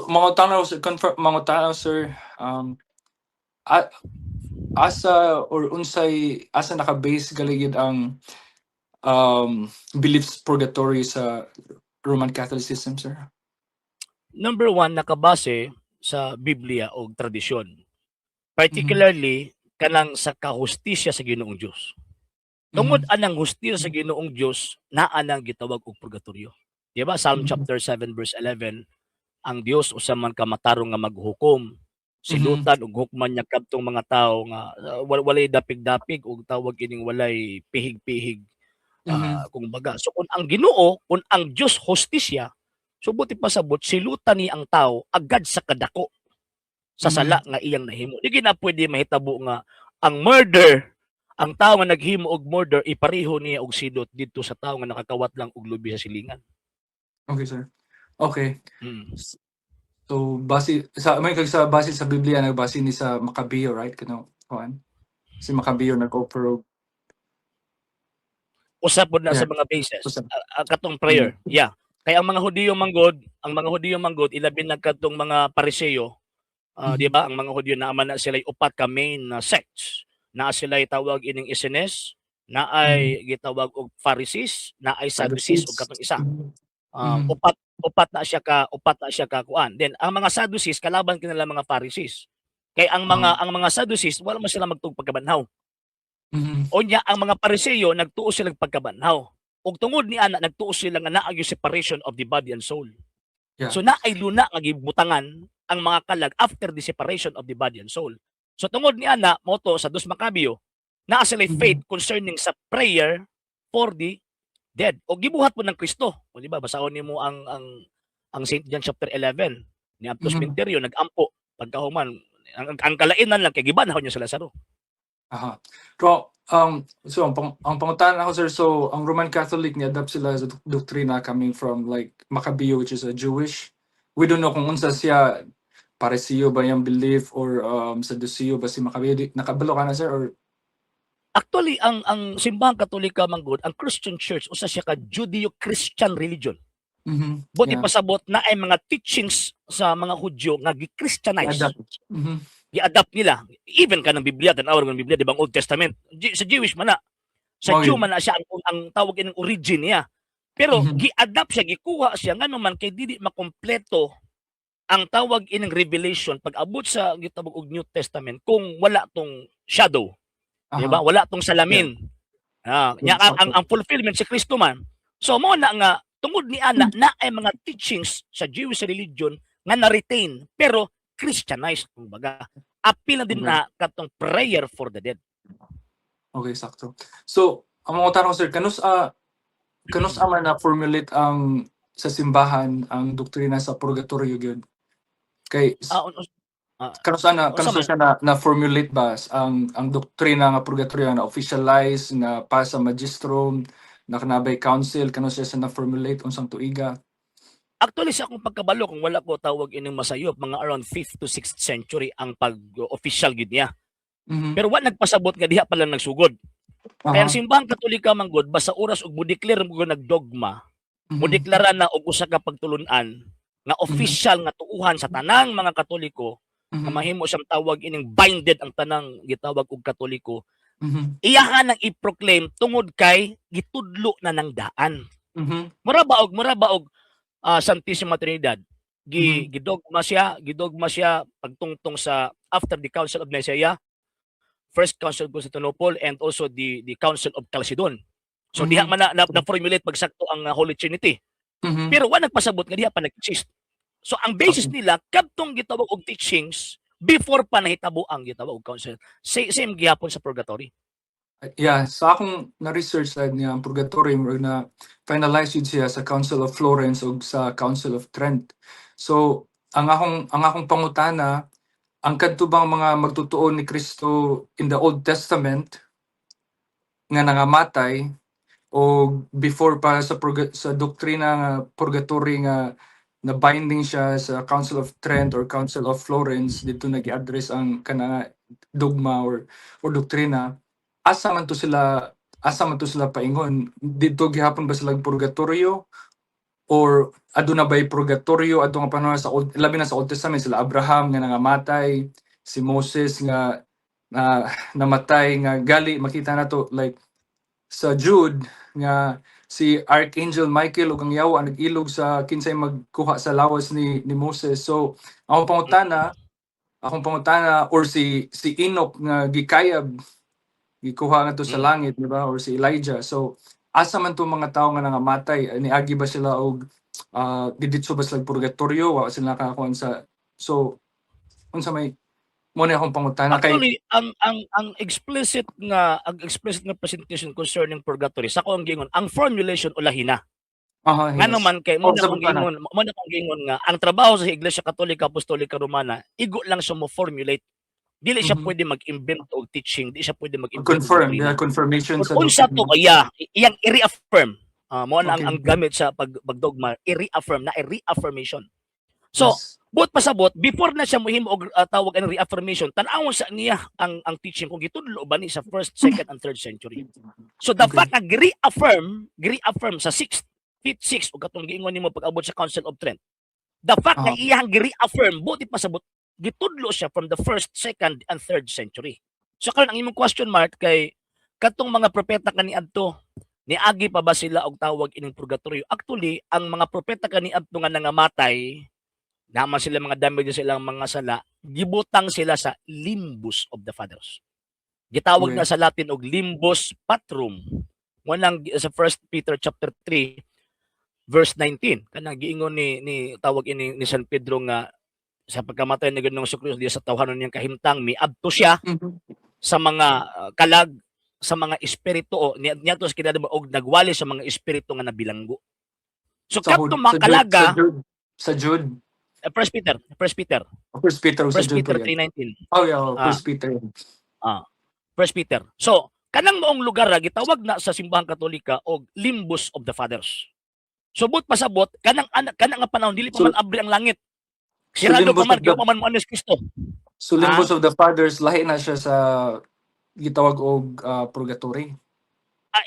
mga tanaw sir, mga tanaw sir, a asa or unsay asa naka-base galigid ang beliefs purgatory sa Roman Catholicism, sir? Number one, nakabase sa Biblia o tradisyon. Mhm. Particularly, kanang sa kahustisya sa Ginoong Diyos. Tungod anang hustisya sa Ginoong Diyos, naa nang gitawag og purgatorio. Di ba? Psalm chapter 7 verse 11, ang Dios usa man ka matarong nga maghukom, silutan ug hukman niya kadtong mga tawo nga walay dapig-dapig ug tawag ining walay pihig-pihig. Kung baga, so kung ang Ginoo, kung ang Diyos hustisya, so buti pasabot silutan ni ang tao agad sa kadako sa sala nga iyang nahimo. Di na pwede mahitabo nga ang murder, ang tao nga naghimo og murder ipareho niya og sidot didto sa tao nga nakakawat lang og lubi sa silingan. Okay, sir. Okay. Mm. So base sa base sa Biblia nagbase ni sa Macabeo, right? Kano kuan? Si Macabeo nag-offer Usa pod na yeah. sa mga bases Usa. katong prayer. Yeah. Kaya ang mga Hudiyo manggod ilabi na kadtong mga Pariseo, di ba? Ang mga Hudyo naa man na sila upat ka main sects. Naa sila tawag ining Essenes, naay gitawag og Pharisees, naay Sadducees ug katong isa. Upat na siya ka kuan. Then ang mga Sadducees kalaban kinala mga Pharisees. Kay ang mga Sadducees wala man sila magtug pagkabanhaw. Unya ang mga Pariseo nagtuo sila pagkabanhaw. Ug tungod ni ana nagtuo sila nga naa yung separation of the body and soul. Yeah. So naay luna nga gibutangan ang mga kalag after the separation of the body and soul. So tungod ni ana moto sa Dos Macabeo, naa sila faith concerning sa prayer for the dead. O gibuhat po ng Kristo. O di ba basaon nimo ang St. John chapter 11 ni Aptos Minterio nag-ampo pagkahuman ang kalainan lang kay gibanhaw niya sa Lazaro. Aha. Pero so ang pangutan ako sir, so ang Roman Catholic ni adapt sila sa doktrina coming from like Macabeo, which is a Jewish. We don't know kung unsa siya Pariseo ba yung belief or Sadduceo ba si Macabeo. Nakabalo ka na sir or Actually ang simbahang Katolika manggod, ang Christian Church usa siya ka Judeo-Christian religion. Buti yeah. pasabot na ay mga teachings sa mga Hudyo nga gi-Christianize. I-adapt nila. Even kanang Biblia, tanawag ng Biblia, di ba, ang Old Testament. Sa Jewish man na. Sa Jew man na siya ang tawag ng origin niya. Pero gi-adapt siya, gikuha siya nga naman kay dili makompleto ang tawag ining revelation pag abot sa gitawag og New Testament kung wala tong shadow. Di ba? Wala tong salamin. Ang fulfillment si Kristo man. So mo na nga tungod ni ana na ay mga teachings sa Jewish religion nga na-retain pero Christianized kumbaga. Apil na din na katong prayer for the dead. Okay, sakto. So, ang mga tanong sir, kanus man na formulate ang sa simbahan ang doktrina sa purgatorio gyud? Kay kanus siya na formulate ba ang doktrina nga purgatorio na officialize na pa sa magistrum na kanabay council, kanus siya na formulate unsang tuiga? Actually sa akong pagkabalo kung wala ko tawag ining masayop mga around 5th to 6th century ang pag-official gid niya. Pero wa nagpasabot nga diha pa lang nagsugod. Kaya ang simbahang Katolika manggod basta oras og mo-declare mo nagdogma, mo-deklara na og usa ka pagtulunan nga official nga tuuhan sa tanang mga Katoliko nga mahimo siyang tawag ining binded ang tanang gitawag og Katoliko. Iyahan nang i-proclaim tungod kay gitudlo na ng daan. Mura baog Santissima Trinidad gidogma siya pagtungtong sa after the Council of Nicaea, First Council of Constantinople, and also the Council of Chalcedon. So diha man na formulate pagsakto ang Holy Trinity. Pero wa nagpasabot nga diha pa nag-exist. So ang basis nila kadtong gitawag og teachings before pa nahitabo ang gitawag og council. Same gihapon sa purgatory. Yeah, sa akong na-research niya ang purgatory na finalize yun siya sa Council of Florence o sa Council of Trent. So, ang akong pangutana, ang kadtubang mga magtutuon ni Kristo in the Old Testament nga nangamatay o before pa sa doktrina nga purgatory nga na binding siya sa Council of Trent or Council of Florence, dito nag-address ang kana dogma or doktrina. Asa man to sila paingon? Dito gihapon ba sila purgatorio or aduna bay purgatorio adto nga panahon sa labi na sa Old Testament, sila Abraham nga nangamatay, si Moses nga namatay nga gali makita nato like sa Jude nga si Archangel Michael ug ang yawa nag-ilog sa kinsay magkuha sa lawas ni Moses. So akong pangutana or si Enoch nga gikayab gikuha nga to sa langit, di ba, or si Elijah. So asa man to mga tao nga nangamatay, niagi ba sila og diditso ba sila purgatorio, wa sila nakakuan sa, so unsa may mo na akong pangutana kay Actually, ang explicit nga presentation concerning purgatory sa ko ang gingon, ang formulation ulahi na. Nga naman kay mo na kong gingon nga ang trabaho sa Iglesia Katolika Apostolika Romana igo lang siya mo formulate. Dili siya pwede mag-invent og teaching, di siya pwede mag-invent confirmation sa unsa to iyang i-reaffirm. Mo na ang gamit sa pagdogma, i-reaffirm na i-reaffirmation. So, buot pasabot before na siya mohimo og tawag ang reaffirmation, tan-awon sa niya ang teaching kung gitudlo ba ni sa 1st, 2nd and 3rd century. So the fact na reaffirm sa 6th, 5th, 6th ug katong giingon nimo pag-abot sa Council of Trent. The fact na iyang reaffirm buot pasabot gitudlo siya from the 1st, 2nd and 3rd century. So karon ang imong question mark kay katong mga propeta kaniadto niagi pa ba sila og tawag ining purgatorio? Actually, ang mga propeta kaniadto nga nangamatay naman sila mga damage sa ilang mga sala, gibutang sila sa limbus of the fathers. Gitawag na sa Latin og limbus patrum. Ngunang sa 1 Peter chapter 3 verse 19 kanang giingon ni tawag ini ni San Pedro nga sa pagkamatay ni Ginoong Jesucristo diya sa tawhanon niyang kahimtang miadto siya sa mga kalag sa mga espiritu o niya to og nagwali sa mga espiritu nga nabilanggo. So kadtong mga kalaga sa Jude 1 Peter 3:19. Oh yeah, 1 Peter. 1 Peter. So, kanang maong lugar gitawag na sa simbahang Katolika og limbus of the fathers. So but pasabot kanang nga panahon dili pa man abri ang langit. Sirado pa man gyud pa man ni Kristo. So limbus of the fathers lahi na siya sa gitawag og purgatory.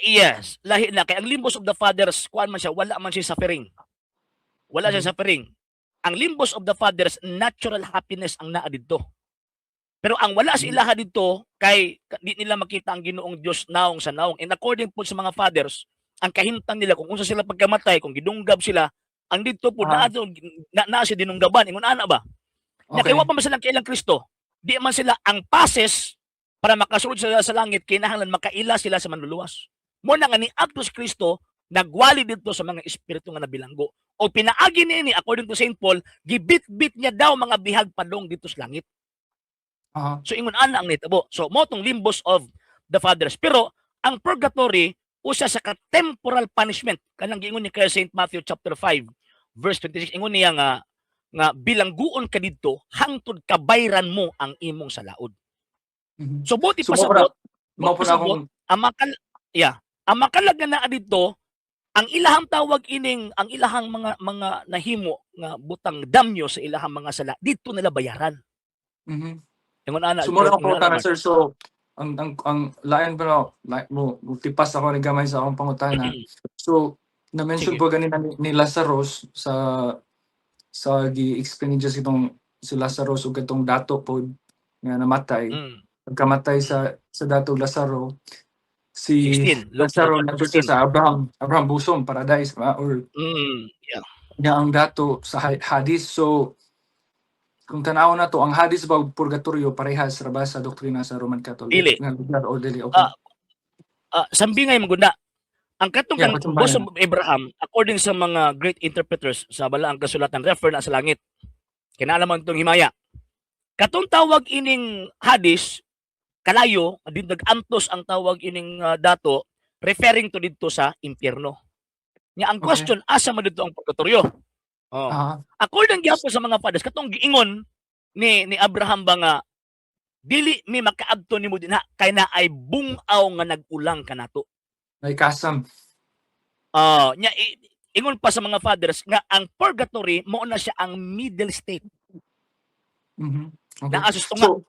Yes, lahi na kay ang limbus of the fathers kuan man siya, wala man siya suffering. Wala siya suffering. Ang limbus of the fathers, natural happiness ang naa didto. Pero ang wala sa ilaha didto kay di nila makita ang Ginoong Dios naong sa naong. And according po sa mga fathers, ang kahimtang nila kung unsa sila pagkamatay, kung gidunggab sila, ang didto po naa siya dinunggaban. Ingon ana ba? Okay. Nakiwa pa man sila kailang Kristo. Di man sila ang passes para makasulod sila sa langit, kinahanglan makaila sila sa manluluwas. Mo na nga ni Apostol Kristo nagwali dito sa mga espiritu nga nabilanggo. O pinaagi niya according to St. Paul, gibit-bit niya daw mga bihag padong dito sa langit. So ingon ana ang nitabo. So mo tong limbus of the fathers. Pero ang purgatory usa sa ka-temporal punishment. Kanang giingon ni kay St. Matthew chapter 5 verse 26 ingon niya nga bilangguon ka didto hangtod kabayran mo ang imong salaod. So buti pasabot ang makalag na didto ang ilahang tawag ining ang ilahang mga nahimo nga butang damyo sa ilahang mga sala dito nila bayaran. Ingon ana. Sumura ko ta sir, so ang lain pero mo tipas ako ni gamay sa akong pangutana. So na-mention po ganina ni Lazarus sa gi-explain just itong si Lazarus ug katong dato po nga namatay. Pagkamatay sa dato Lazaro, si 16, Lazaro nandito sa Abraham bosom, paradise or niya ang dato sa hadis. So kung tanaw na to ang hadis ba purgatorio parehas ra ba sa doktrina sa Roman Catholic nga lugar or dili? Okay. Sambingay magunda ang katong bosom of Abraham according sa mga great interpreters sa balaang kasulatan refer na sa langit. Kinalaman tong himaya. Katong tawag ining hadis kalayo din nag-antos ang tawag ining dato referring to didto sa impierno. Nya ang question asa man didto ang purgatorio? According gyapon sa mga fathers katong giingon ni Abraham ba nga dili mi makaadto nimo dinha kay na ay bungaw nga nag-ulang kanato. Ay kasam. Nya ingon pa sa mga fathers nga ang purgatory mao na siya ang middle state. Okay. So,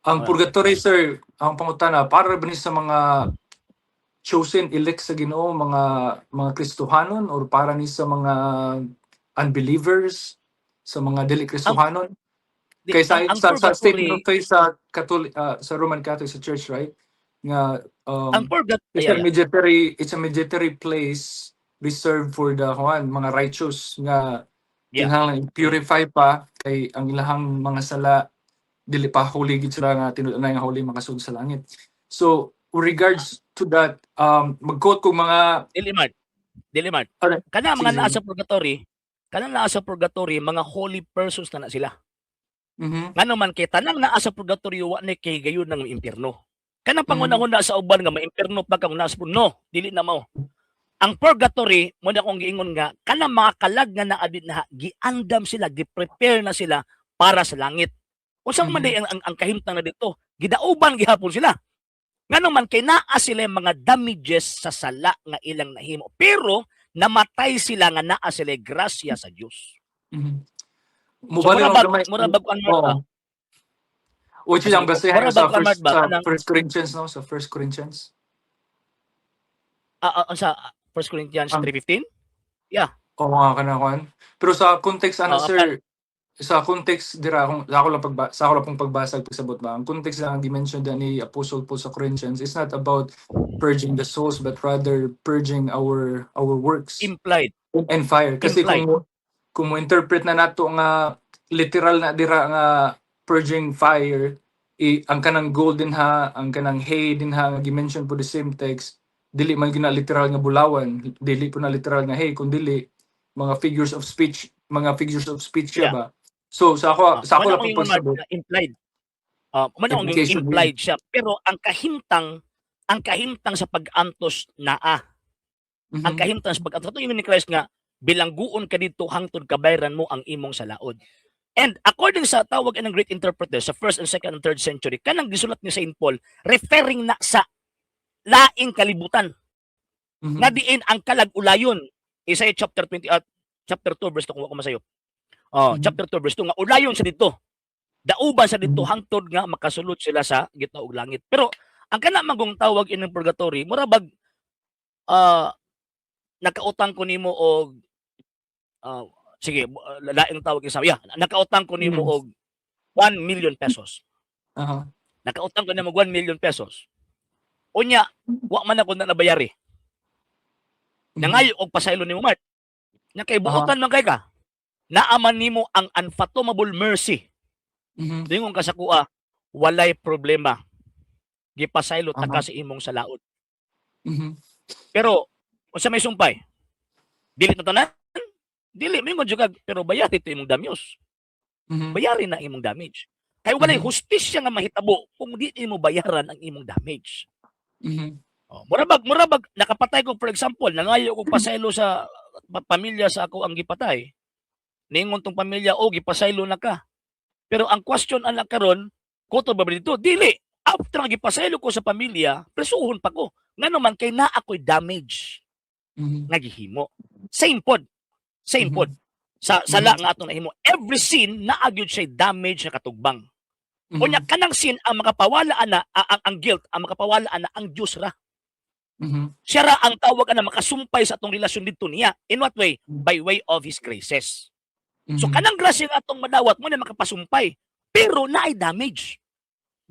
ang purgatory sir, ang pangutana para ba ni sa mga chosen elect sa Ginoo, mga Kristohanon or para ni sa mga unbelievers, sa mga dili Kristohanon? Kaysa Ang sa statement purgatory, of faith sa sa Roman Catholic sa Church, right? Nga ang purgatory, it's a mediatory place reserved for the mga righteous nga yeah. kinahanglan purify pa kay ang ilahang mga sala dili pa holy gid sila nga tinud-anay nga holy makasud sa langit. So regards to that, mag-quote ko mga Dilimart. alright, Kana mga sige, naa sige. sa purgatory, mga holy persons na sila. Mhm. Ngano man kay tanang naa sa purgatory wa ni kay gayon ng impierno. Kanang Mhm. pangunahuna sa uban nga maimpierno pa kung nasa no, dili na mao. Ang purgatory mo na akong giingon nga kanang mga kalag nga naa na giandam sila, gi-prepare na sila para sa langit. Unsa man Mhm. ang kahimtang na dito, gidauban gihapon sila. Ngano man kay naa sila mga damages sa sala nga ilang nahimo. Pero namatay sila nga naa sila grasya sa Dios. Mhm. So Mubalik ang gamay. murabag kuan Mark ba? Oo. Which is Sige, ang basehan murabag sa kuan Mark ba kanang First Corinthians, no? Sa First Corinthians. sa 1 Corinthians Ang 3:15? Yeah. o mga kanakuan. Pero sa context ana Oo, sir, sa context dira kung sa ako lang pong pagbasa pagsabot ba. Ang context lang di-mention ni Apostle Paul sa Corinthians is not about purging the souls but rather purging our works implied. and fire. Kasi Implied. kung mo interpret na nato nga literal na dira nga purging fire, ang kanang golden ha, ang kanang hay din ha nga gi-mention po the same text, dili man gina literal nga bulawan, dili po na literal nga hay, kun dili mga figures of speech siya Yeah. ba. So sa ako Muna lang ko po yung Mark pagsabot, na implied. Muna ko yung implication yun. implied siya. Pero ang kahimtang sa pag-antos naa. Ang Mhm. kahimtang sa pag-antos. Ito yung ni Christ nga, bilangguon ka dito hangtod kabayran mo ang imong salaod. And according sa tawag ng great interpreter sa 1st and 2nd and 3rd century, kanang gisulat ni Saint Paul, referring na sa laing kalibutan. Mhm. Nga diin ang kalag-ulayon. Isaiah chapter 20, chapter 2 verse 2 kung ako masayo. Mhm. Chapter 2 verse 2 nga ulayon sa dito. Dauban sa dito Mhm. hangtod nga makasulod sila sa gitna og langit. Pero ang kana magong tawag ining purgatory, murabag nakautang ko nimo og sige, laing tawag isa. Yeah, nakautang ko nimo Mhm. og 1 million pesos. Aha. Nakautang ko nimo og 1 million pesos. Unya, wa man ako na nabayari. Nangayo og pasaylo nimo Mart. Nya kay buotan man kay ka. Naaman nimo ang unfathomable mercy. Mhm. Dingon ka sa kuha, walay problema. Gipasaylo ta ka Aha. sa imong salaod. Mhm. Pero unsa may sumpay? Dili na tanan? Dili mingon jud kag pero bayari to imong damyos. Mhm. Bayari na imong damage. Kay walay Mhm. hustisya nga mahitabo kung di nimo bayaran ang imong damage. Mhm. Murabag nakapatay ko for example, nangayo og pasaylo sa pamilya sa ako ang gipatay. Ningon tong pamilya, "Oh, gipasaylo na ka." Pero ang question ana karon, kuto ba dito? Dili. After nga gipasaylo ko sa pamilya, presuhon pa ko. Ngano man kay naa ako'y damage Mhm. nga gihimo. Same pod. Same pod. Mhm. Sa sala Mhm. nga atong nahimo. Every sin naa gyud siya damage na katugbang. Unya Mhm. kanang sin ang makapawala ana ang guilt ang makapawala ana ang Dios ra. Mhm. Siya ra ang tawag ana makasumpay sa atong relasyon didto niya. In what way? Mhm. By way of his graces. So Mhm. kanang grasya nga atong madawat mo na makapasumpay. Pero naay damage.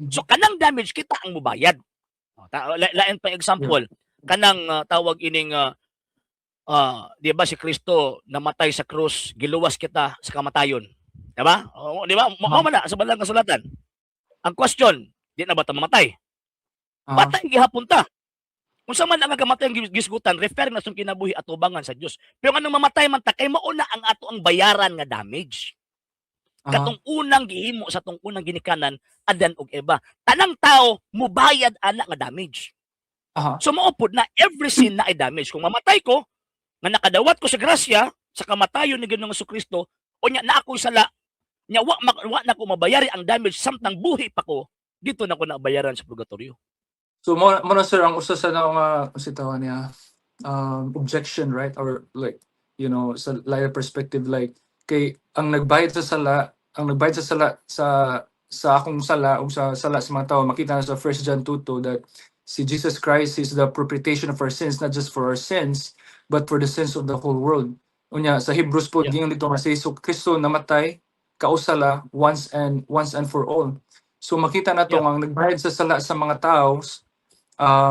So Mhm. kanang damage kita ang mubayad. Lain pa Yeah. example, kanang tawag ining 'di ba si Kristo namatay sa krus, giluwas kita sa kamatayon. 'Di ba? Oo, 'di ba? Mao Aha. man na sa balang kasulatan. Ang question, di na ba ta mamatay? Aha. Patay gihapon ta. Unsa man ang kamatayang gisgutan, refer na sung kinabuhi atubangan sa Dios. Pero anong mamatay man ta kay mao na ang ato ang bayaran nga damage. Aha. Katong unang gihimo sa tong unang ginikanan, Adan ug Eva. Tanang tao mubayad ana nga damage. Aha. So mao pod na every sin na ay damage. Kung mamatay ko, nga nakadawat ko sa grasya sa kamatayon ni Ginoong Jesucristo, unya na ako'y sala, nya wa na ko mabayari ang damage samtang buhi pa ko, dito na ko nabayaran sa purgatorio. So mo na sir ang usa sa mga tawag niya objection, right? Or like sa liar perspective, like kay ang nagbayad sa sala sa akong sala o sa sala sa mga tao, makita na sa 1 John 2:2 that si Jesus Christ is the propitiation of our sins, not just for our sins, but for the sins of the whole world. Unya sa Hebrews po, Yeah. gingon dito nga si Kristo namatay kausala once and for all. So makita na to Yeah. ang nagbayad sa sala sa mga tao,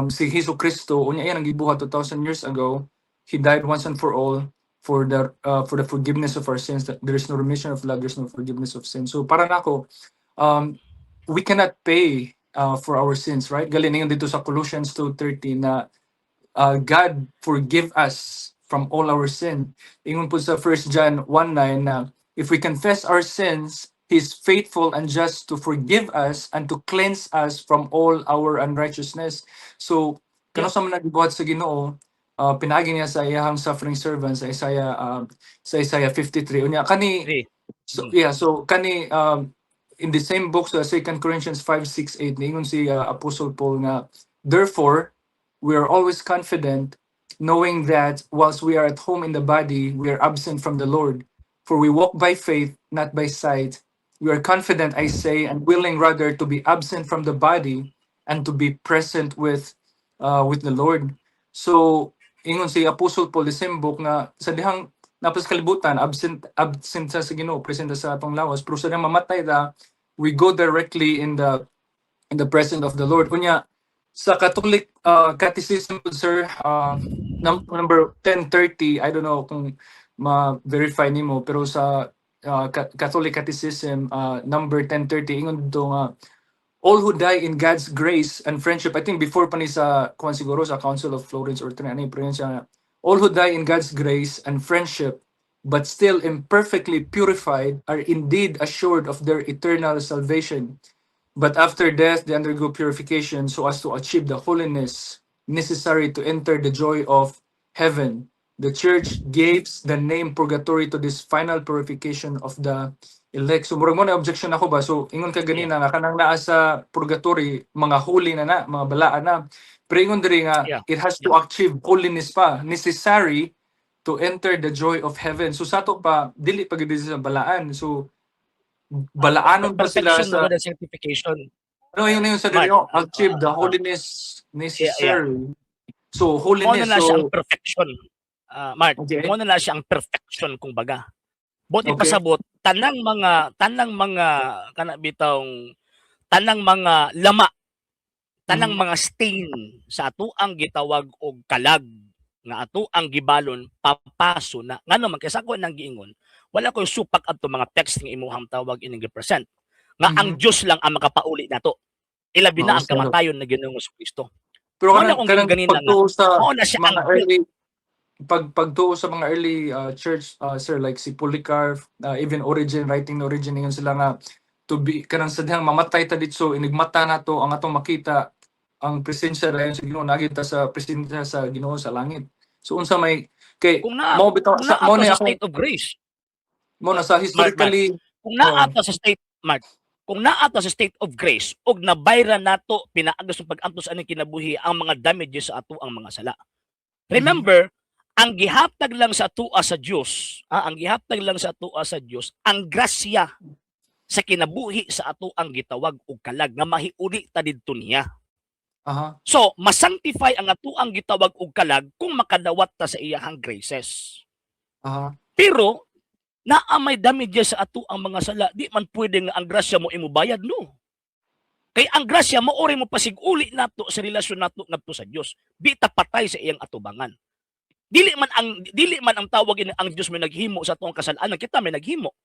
si Hesus Kristo, unya yan ang gibuhat 2,000 years ago. He died once and for all for the forgiveness of our sins. That there is no remission of blood, there's no forgiveness of sins. So para nako, we cannot pay for our sins, right? Galing dito sa Colossians 2:13 na God forgive us from all our sin. Ingon po sa 1 John 1:9 na if we confess our sins, He's faithful and just to forgive us and to cleanse us from all our unrighteousness. So, kano Yeah. sa mga nagbuhat sa Ginoo, pinagi niya sa iyang suffering servant sa Isaiah 53. Unya kani, Agree. so yeah, so kani in the same book sa 2 Corinthians 5:6-8 ningon si Apostle Paul nga, therefore we are always confident, knowing that whilst we are at home in the body, we are absent from the Lord. For we walk by faith, not by sight. We are confident, I say, and willing rather to be absent from the body and to be present with the Lord. So, ingon si Apostle Paul, the same book nga, sa dihang napos kalibutan, absent sa Ginoo, present sa atong lawas, pero sa dihang mamatay da, we go directly in the presence of the Lord. Kunya, sa Catholic Catechism, sir, number 1030, I don't know kung ma-verify nimo, pero sa Catholic Catechism, number 1030, ingon dito nga, all who die in God's grace and friendship, I think before pa ni sa, kung siguro sa Council of Florence or Trinity, all who die in God's grace and friendship, but still imperfectly purified, are indeed assured of their eternal salvation. But after death, they undergo purification so as to achieve the holiness necessary to enter the joy of heaven. The church gives the name purgatory to this final purification of the elect. So murag mo na objection ako ba? So ingon ka ganina nga kanang naa sa purgatory, mga holy na, mga balaan na. Pero ingon diri nga Yeah. it has to achieve holiness pa, necessary to enter the joy of heaven. So sa to pa dili pa gid sa balaan. So balaanon pa sila Perfection sa mo na sanctification. ano yun sa Mark, dito, achieve the holiness yeah. necessary. So Mo na holiness, siya ang so perfection. Mark, okay, mo na siya ang perfection kumbaga. Buti okay. pasabot tanang mga kana bitawng tanang mga lama, tanang mga stain sa ato ang gitawag og kalag nga ato ang gibalon papaso na ngano man kaysa ko nang giingon wala ko supak adto mga text nga imuhang tawag ining gi-present nga ang Dios lang ang makapauli nato ilabi na Oo, ang kamatayon na Ginoong Jesucristo. pero Mo na kanang kung giingon ganina nga pagtuo sa mao na siya mga ang early pagtuo sa mga early church, sir, like si Polycarp, even Origen, writing na Origen, yun sila nga to be kanang sa dihang mamatay ta dito, inigmata na to ang atong makita ang presensya dayon sa Ginoo, nagita sa presensya sa Ginoo sa langit. So unsa may kay kung na mo bitaw kung sa naa mo to ni sa akong state of grace. mo na sa Mark, historically, kung oh, naa ta sa state Mark, kung naa ta sa state of grace og nabayra nato pinaagos sa pag-antos aning kinabuhi ang mga damages sa ato ang mga sala. Remember, ang gihatag lang sa atua sa Dios, ang gihatag lang sa atua sa Dios ang grasya sa kinabuhi sa ato ang gitawag og kalag nga mahiuli ta didto niya. aha, So, masanctify ang ato ang gitawag og kalag kung makadawat ta sa iyahang graces. aha, Pero naa may damages sa ato ang mga sala, di man pwede nga ang grasya mo imubayad, no. Kay ang grasya maori mo pasiguli nato sa relasyon nato ngadto sa Dios. Di ta patay sa iyang atubangan. Dili man ang tawag ini ang Dios may naghimo sa atong kasalanan, kita may naghimo.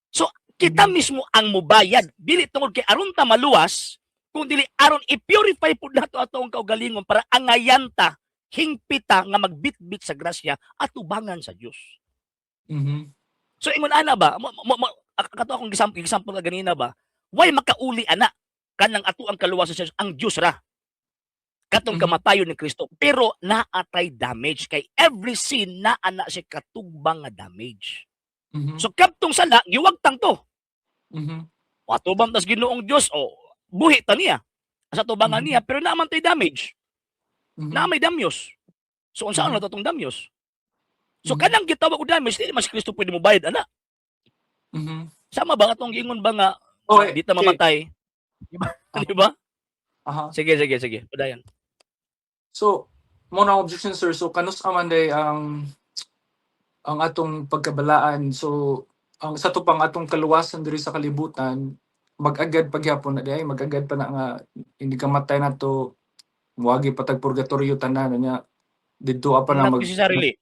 So kita mismo ang mubayad, dili tungod kay aron ta maluwas, kung dili aron i-purify pud nato atong kaugalingon para angayanta hingpita nga magbitbit sa grasya atubangan sa Dios. So ingon ana ba, kato akong example nga ganina ba, why makauli ana kanang ato ang kaluwasan sa Diyos, ang Diyos ra. Katong kamatayon ni Kristo. Pero naatay damage kay every sin na ana siya katugbang nga damage. So kaptong sala, giwagtang to. Watubang tas Ginoong Diyos, buhi ta niya. Sa tubangan niya, pero naaman tay damage. Naamay damyos. So unsa ano totong damyos? So kanang gitawag og damage, dili mas Kristo pwede mo bayad ana. Sama ba atong giingon ba nga Okay, di ta okay. mamatay. Di ba? Di ba? Aha. Sige, sige, sige. Padayon. So, mo na objection sir, so kanus amanday ang atong pagkabalaan. So, ang sa tupang atong kaluwasan diri sa kalibutan, mag-agad pagyapon na diay, mag-agad pa na nga hindi ka matay na to, wagi patag purgatorio tanan niya. Didto pa na Not mag necessarily.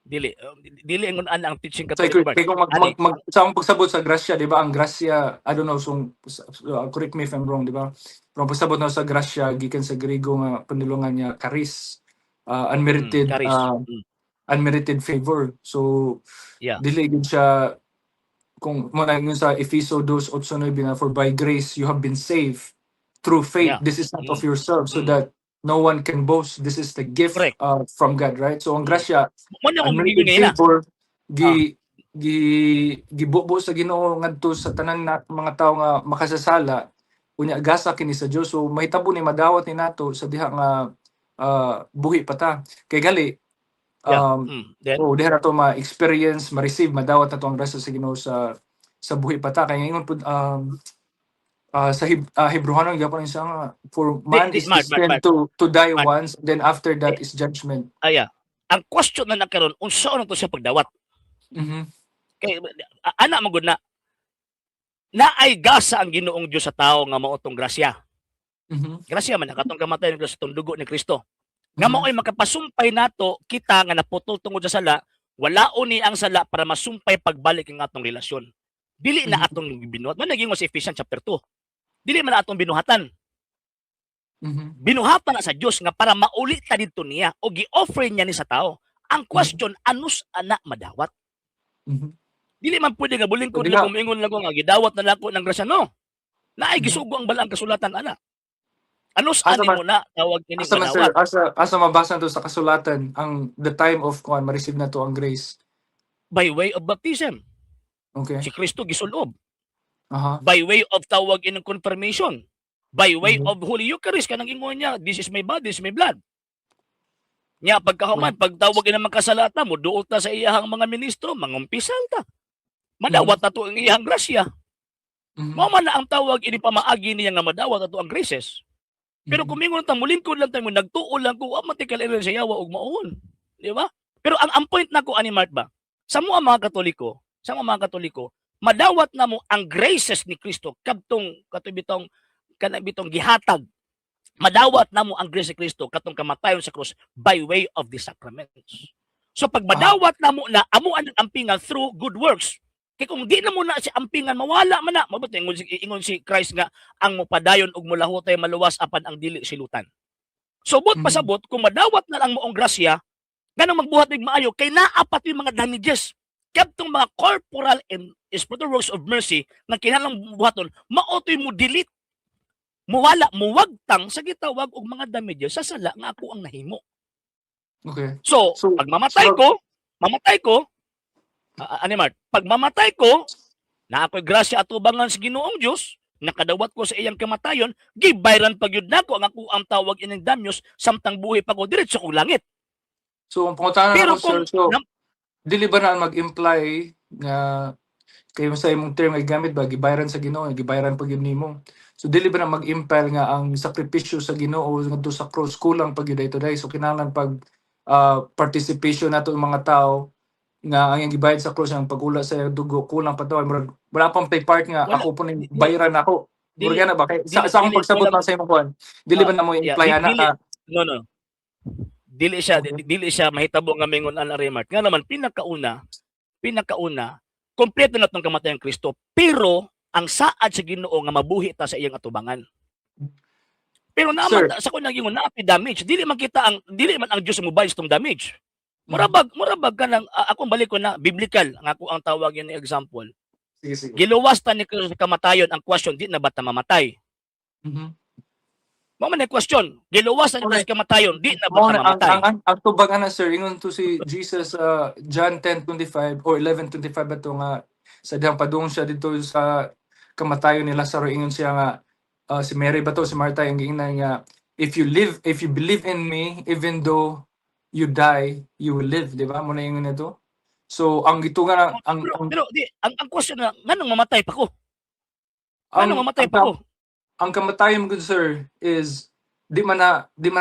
Dili ang ang teaching Say, Katoliko ba? kung sa akong pagsabot sa grasya, di ba? Ang grasya, I don't know, correct me if I'm wrong, di ba? Pero ang pagsabot na sa grasya, gikan sa Griego nga panulungan niya, charis, unmerited, Charis. unmerited favor. So, Yeah. dili gid siya, kung muna yun sa Efeso 2:8-9 na, for by grace you have been saved through faith. Yeah. This is not of yourself, so that no one can boast. This is the gift Correct. from God, right? So, ang grasya, Mo na akong unmerited gigingon na. favor, gibubo sa Ginoo ngadto sa tanan na mga tawo nga makasasala, unya gasa kini sa Dios. So mahitabo ni madawat ni nato sa diha nga buhi pa ta. Kay gali Then diha nato ma-experience, ma-receive, madawat nato ang grasya sa Ginoo sa buhi pa ta. Kay ingon pud sa Hebreano gyapon isa nga, for man is destined to die once, then after that is judgment. Ang question na nakaron, unsa to siya pagdawat? Kay ana man gud na naay gasa ang Ginoong Dios sa tao nga mao tong grasya. Grasya man katong kamatayon sa tong dugo ni Kristo. Nga mao'y makapasumpay nato kita nga naputol tungod sa sala, walaon ni ang sala para masumpay pagbalik ang atong relasyon. Dili na atong binuhat. Man naging mo sa Ephesians chapter 2. Dili man atong binuhatan. Binuhatan na sa Dios nga para mauli ta didto niya o gi-offer niya ni sa tao. Ang question, anus ana madawat? Dili man pwede nga bulingkod lang kumingon lang ko nga gidawat na nako ng grasya, no. Naay gisugo ang balang kasulatan ana. Anus ani mo na tawag kini madawat. Asa mabasa to sa kasulatan ang the time of ma-receive na to ang grace? By way of baptism. Okay. Si Kristo gisulob. Aha. By way of tawag in confirmation. By way of Holy Eucharist kanang ingon niya, this is my body, this is my blood. Nya pagkahuman, pagtawag ina makasalata mo, duot ta sa iyahang mga ministro, mangumpisal ta. Madawat na to ang iyahang grasya. Mao man na ang tawag ini pamaagi niya nga madawat ato ang graces. Pero kung mingon ta mulingkod lang tayo, nagtuo lang ko, matikal ina sa yawa og maon. Di ba? Pero ang point nako ani Mart ba? Sa mga Katoliko, madawat na mo ang graces ni Kristo kadtong katubitong kanabitong gihatag. Madawat na mo ang grace ni Kristo katong kamatayon sa krus by way of the sacraments. So pag madawat na mo na amo ang ampingan through good works. Kay kung di na mo na si ampingan mawala man na, mabuti ingon si Christ nga ang mopadayon og mulahutay maluwas apan ang dili silutan. So bot pasabot kung madawat na lang mo ang grasya, ganang magbuhat ig maayo kay naapat yung mga damages. Kadtong mga corporal and spiritual works of mercy nga kinahanglang buhaton, maotoy mo delete. Muwala, muwagtang sa gitawag og mga damages sa sala nga ako ang nahimo. Okay. So pag mamatay ko, Animart, pag mamatay ko, na ako'y grasya at ubangan sa Ginoong Diyos, nakadawat ko sa iyang kamatayon, gibayran pagyud nako ang ako ang tawag ining damyos, samtang buhi pa ko diretso kong langit. So, ang pangutanan Pero ako, sir, dili ba na mag-imply nga kayo sa imong term ay gamit ba gibayran sa Ginoo, gibayran pag yun nimo. So dili ba na mag-imply nga ang sakripisyo sa Ginoo ngadto sa cross kulang pag yun day. So kinahanglan pag participation nato ng mga tao nga ang gibayad sa cross ang pag-ula sa dugo kulang pa to. Wala pang pay part nga ako po ning bayaran ako. Murag na ba kay sa akong pagsabot man sa imong kuan. Dili ba na mo imply ana? No. Dili siya mahitabo nga mingon ana remark. Nga naman pinakauna kompleto na itong kamatayan Kristo, pero ang saad sa Ginoo nga mabuhi ta sa iyang atubangan. Pero naman sa kunang gingon naapi damage, dili man ang Dios mo bayis tong damage. Murabag kanang akong balik ko na biblical nga ako ang tawag yun ni example. Sige. Giluwas ta ni Kristo sa kamatayon, ang question di na ba ta mamatay? Mao man ang question, giluwas ta ni Kristo sa kamatayon, di na ba ta mamatay? Ang tubagan na sir, ingon to si Jesus John 10:25 or 11:25 ato nga sa dihang padung siya dito sa kamatayon ni Lazaro, ingon siya nga si Mary ba to, si Martha ang giingnan nga if you believe in me even though you die, you will live, di ba? Muna yung nito. So, ang gitungan ang pero ang question na nganong mamatay pa ko? Ngano mamatay pa ko? Ang kamatayon good sir is di man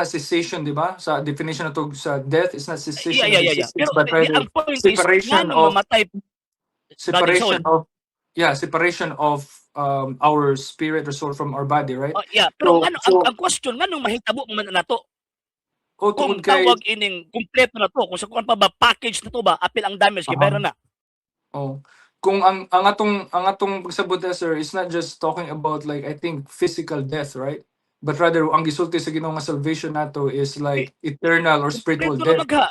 cessation, di ba? Sa definition na to sa death is not cessation of Yeah. existence, Pero but rather ang point is, separation ngano of mamatay body and soul? separation of separation of our spirit or soul from our body, right? Yeah, pero So ngano so ang question nganong mahitabo man nato? tungod Kung kay tawag ining kumpleto na to, kung sa kuan pa ba package na to ba, apil ang damage kay uh, na. oh, kung ang atong pagsabot na sir is not just talking about like I think physical death, right? But rather ang gisulti sa Ginoo nga salvation nato is Di, like eternal or spiritual kumpleto death. naman ka.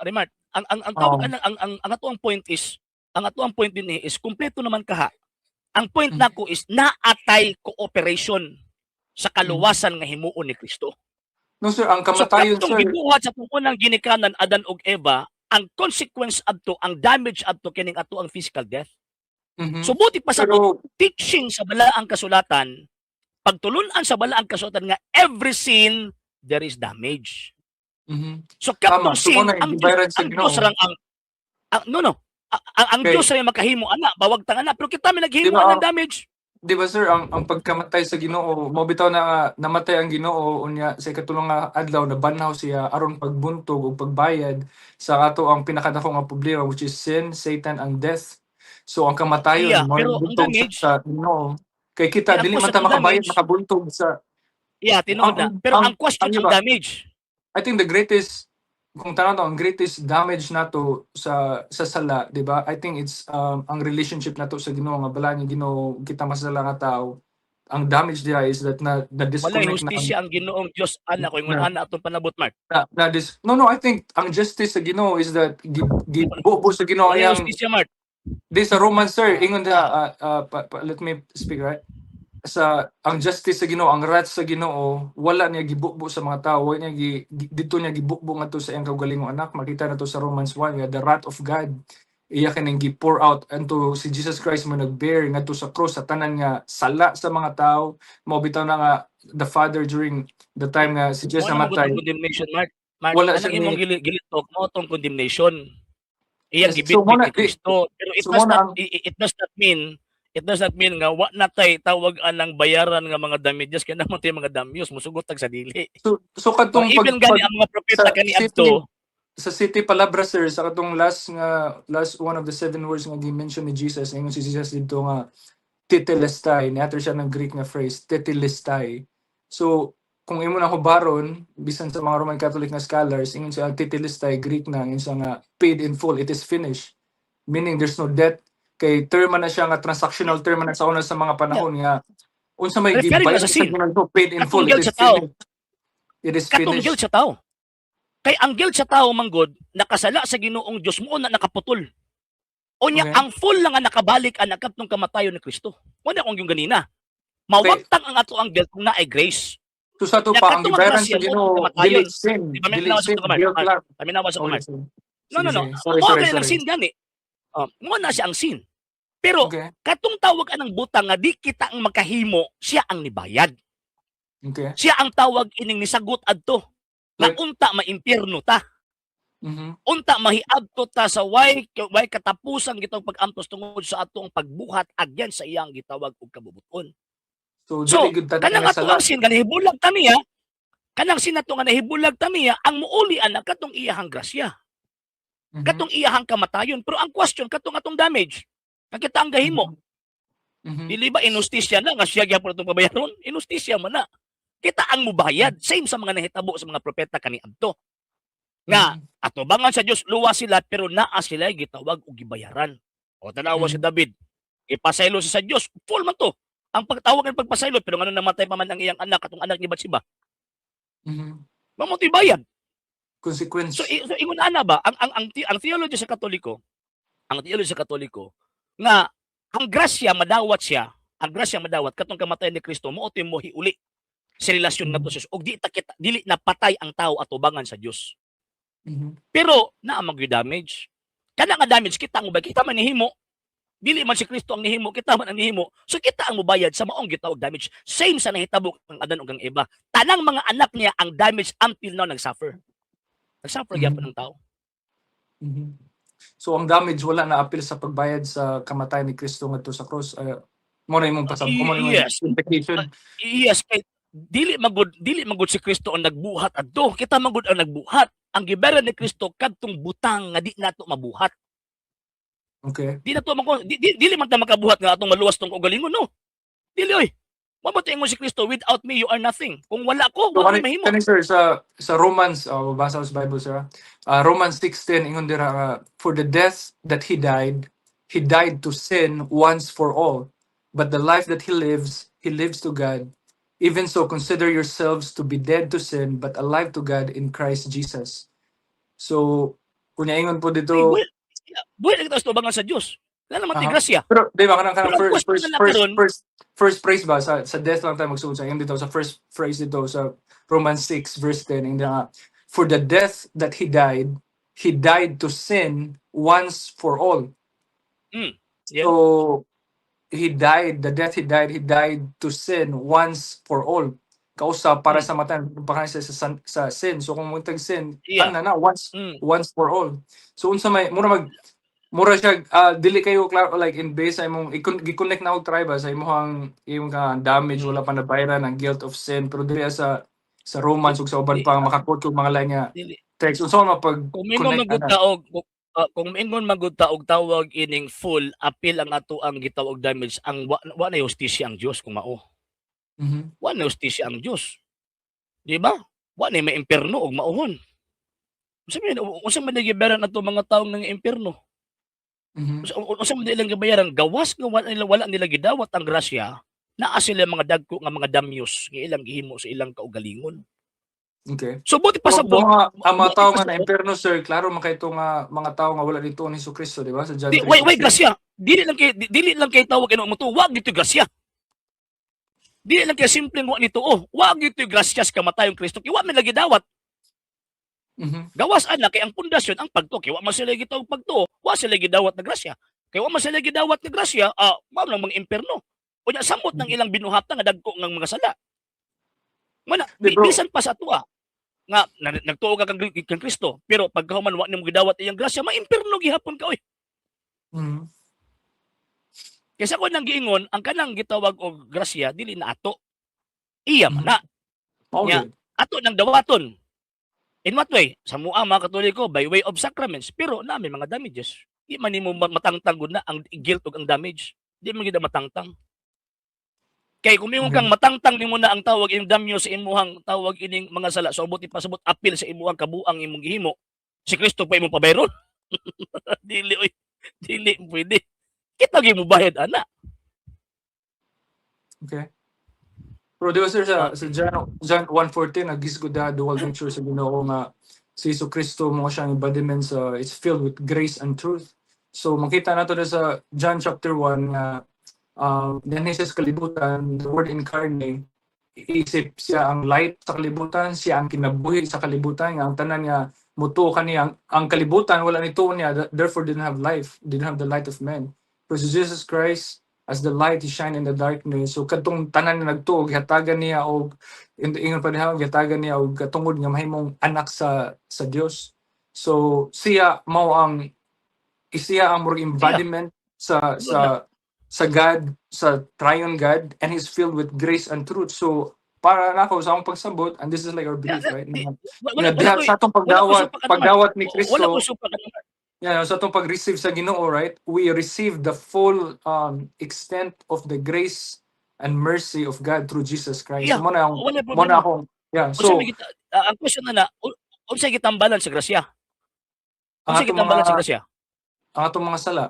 Remart, ang tawag Um, ang ato ang point is, ang ato ang point din is kumpleto naman ka. Ang point mm, nako is naatay cooperation sa mm. kaluwasan nga himuon ni Kristo. No sir, ang So kamatayon katong sir, gibuhat sa tungunang ginikanan Adan ug Eva, ang consequence adto, ang damage adto kining ato ang physical death. mhm. So buti pa sabot Pero teaching sa balaang kasulatan, pagtulun-an sa balaang kasulatan nga every sin there is damage. mhm, So tama. katong So mo sin na gibayran sa Ang Dios Ginoo. lang ang no no ang Kay Dios ray makahimo ana, bawag tang ana, pero kita mi di naghimo ba ng damage. di ba sir ang pagkamatay sa Ginoo, mao bitaw na nga namatay ang Ginoo unya sa ikatulong nga adlaw nabanhaw siya aron pagbuntog ug pagbayad sa ato ang pinakadako nga problema which is sin, Satan, ang death. So ang kamatayon Iya, mo pero ang buntog damage, sa Ginoo. Kay kita ang dili man question ta ang makabayad damage, makabuntog sa iya tinuod na. Pero ang question di ang ba damage. I think the greatest kung tanaw ang greatest damage nato sa sala, 'di ba? I think it's ang relationship nato sa Ginoo nga bala ni Ginoo kita masala nga tao. Ang damage diha is that na Walay disconnect na hustisya ang Ginoong Dios ana ko ingon na, ana atong panabot Mark. no no I think ang justice sa Ginoo is that gibubo sa Ginoo Walay yang hustisya Mark. di sa Romans sir ingon let me speak right sa ang justice sa Ginoo, ang wrath sa Ginoo, wala niya gibukbo sa mga tao, wala niya dito niya gibukbo ngadto sa iyang kaugalingong anak. Makita nato sa Romans 1 nga the wrath of God iya kanang gi-pour out unto si Jesus Christ mo nagbear ngadto sa cross sa tanan nga sala sa mga tao. Mao bitaw na nga the Father during the time nga si Jesus Mo na magud namatay, ang condemnation Mark. Mark, wala siya kanang imong ni gilitok mo tong condemnation. Iyang yes, so mo gibitbit na ni Kristo. Pero so mo na ang it does not mean nga wa na tay tawag anang bayaran nga mga damages kaya naman tay mga damyos mosugot tag sa dili. so O kadtong even gani ang mga propeta sa city kaniadto, sa city palabra sir sa katong last one of the seven words nga gi-mention ni Jesus ingon si Jesus dito nga tetelestai niadto siya ng Greek nga phrase tetelestai. So kung imo na hubaron bisan sa mga Roman Catholic nga scholars ingon siya ang tetelestai Greek na ingon siya nga paid in full, it is finished, meaning there's no debt. Kay term na siya nga transactional term na sa una sa mga yeah, panahon nga unsa may referring na gibayad sa sa sin. ginoo paid in full, Katong it guilt is sa tao. finished, it is Katong guilt finished. sa tao. Kay ang guilt sa tao manggod nakasala sa Ginoong Dios mo na nakaputol. Unya Okay, ang full lang nga nakabalik anak katong kamatayon ni Kristo. Mo na kung yung ganina. okay. Mawagtang ang ato ang guilt kung naay grace. So sa to Nya pa ang katong ang gibayaran sa grasya mo tong Ginoo kamatayon. Di ba dili minawa sa sin kumar? guilt lang. Minawa sa Okay, kumar. sige. No, Sige, no, no. sige. Sorry, Mo sorry, gani ng sorry. sin gani. Mo na siya ang sin. Pero Okay, katong tawag anang butang nga di kita ang makahimo, siya ang nibayad. okay. Siya ang tawag ining nisagot adto. Na Like, unta maimpyerno ta. mhm, Unta mahiadto ta sa way katapusan gitawag pag-antos tungod sa atong pagbuhat agyan sa iyang gitawag og kabubuton. so dili So, gud ta kanang nga ato sala. ang sin nga nahibulag ta niya, kanang sin nato nga nahibulag ta niya ang muulian na katong iyahang grasya. Mhm, Katong iyahang kamatayon. Pero ang question katong atong damage. Nakita ang gahimo. mhm, mhm, Dili ba inustisya na nga siya gyapon atong pabayaron? Inustisya man na. Kita ang mubayad. Same sa mga nahitabo sa mga propeta kaniadto. Nga mhm, atubangan sa Dios luwas sila pero naa sila gitawag og gibayaran. O tanawa si mhm, David, ipasaylo siya sa Dios, full man to. Ang pagtawag ng pagpasaylo pero ngano namatay pa man ang iyang anak katong anak ni Batsiba. mhm. Mamotoy bayad. So, Consequence. so ingon ana ba ang theology sa Katoliko, ang theology sa Katoliko nga ang grasya madawat siya, ang grasya madawat katong kamatayon ni Kristo mao mo hiuli sa relasyon nato Mhm, sa Dios ug dili napatay ang tao atubangan sa Dios. mhm, Pero naa damage. Kana nga damage kita ang kita man nihimo. Dili man si Kristo ang nihimo, kita man ang nihimo. So kita ang mubayad sa maong gitawag damage. Same sa nahitabo ng Adan ug ang Eva. Tanang mga anak niya ang damage until now nagsuffer. Nagsuffer gyapon mhm, ang tao. mhm. So ang damage wala na apil sa pagbayad sa kamatayan ni Kristo ngadto sa cross. Mo na imong mo na imong Yes. implication. Yes, kay dili magud si Kristo ang nagbuhat adto. Kita magud ang nagbuhat. Ang gibayaran ni Kristo kadtong butang nga di nato mabuhat. Okay. Di nato dili man ta makabuhat nga atong maluwas tong kaugalingon, no. Dili oy. Mabuti mo si Kristo, without me you are nothing. Kung wala ko, So, wala mahimo. kani sir sa Romans, babasa ko sa Bible sir. Romans 6:10 ingon dira, for the death that he died to sin once for all. But the life that he lives to God. Even so, consider yourselves to be dead to sin, but alive to God in Christ Jesus. So, kung ingon po dito, buhay na kita sa tubangan sa Dios. Wala naman ti grasya. Pero di ba kanang Pero first phrase ba sa death lang tayo magsuot sa dito sa first phrase dito sa Romans 6 verse 10 for the death that he died to sin once for all. Yeah. So he died to sin once for all. Kausa para sa matan para sa sin. So kung muntag sin, na once for all. So unsa may mura siya dili kayo like in base sa imong gi-connect na og tribe sa imong damage wala pa nabayaran ang guilt of sin, pero dili sa Romans ug sa uban pang makakot og mga lain nga text unsa man pag connect kung ingon magudta og tawag ining full appeal ang ato ang gitawag damage ang wa na justisya ang Dios kung mao. Wa na justisya ang Dios. Di ba? Wa na may impierno og mauhon. Unsa man gibayaran ato mga tawo ng impierno? Unsa man ilang gibayaran gawas nga wala nila gidawat ang grasya, naa sila mga dagko nga mga damyos nga ilang gihimo sa ilang kaugalingon. Okay. So buti pa sa mga tao nga na impierno sir, klaro man kay nga mga tao nga wala dito ni Jesucristo, di ba? Sa John 3. Wait, grasya. Dili lang kay tawag ino mo to, wag dito grasya. Dili lang kay simpleng wa nito wag dito grasya sa kamatayong Kristo, kay wa man lagi dawat. Gawas ana kay ang pundasyon ang pagtuo, kay wa man sila gitawag pagtuo, wa sila gidawat na grasya. Kay wa man sila gidawat na grasya, mao lang mga impierno. Unya samot ng ilang binuhatan nga dagko ng mga sala. Mana bisan pa sa tuwa nga nagtuo ka kang Kristo, pero pagkahuman wa nimo gidawat iyang grasya, maimpierno gihapon ka oy. Kaysa ko nang giingon, ang kanang gitawag og grasya dili na ato. Iya man na. Ato nang dawaton. In what way? Sa mua mga Katoliko, by way of sacraments. Pero namin mga damages. Di man mo matangtang na ang guilt o ang damage. Di man gina matangtang. Kay kung kang matangtang nimo na ang tawag ining damyo sa imuhang tawag ining mga sala. So buti pasabot apil sa imuhang kabuang imong gihimo. Si Kristo pa imong pabayron. Dili oy. Dili pwede. Kita gyud mo bayad ana. Okay. Pero di ba sir sa John 1:14 nagisgod da dual nature sa Ginoo nga si Jesucristo mo siyang embodiment sa it's filled with grace and truth. So makita nato na sa John chapter 1 na dinhi sa kalibutan, the word incarnate, iisip siya ang light sa kalibutan, siya ang kinabuhi sa kalibutan, nga ang tanan niya mutuo kaniya ang kalibutan wala nituo niya, therefore didn't have the light of men. Pero si Jesus Christ as the light, he shine in the darkness. So kadtong tanan na nagtuo, gihatagan niya og ingon pa niya, gihatagan niya og katungod nga mahimong anak sa Dios. So siya mao ang murag embodiment sa God, sa triune God, and he's filled with grace and truth. So para nako sa akong pagsabot, and this is like our belief, right? Sa atong pagdawat ni Kristo, sa itong pag-receive sa Ginoo, right? We receive the full extent of the grace and mercy of God through Jesus Christ. Yeah, So, muna akong, so, ang question na unsay gitambalan sa grasya? Unsay gitambalan sa grasya? Ang atong mga sala.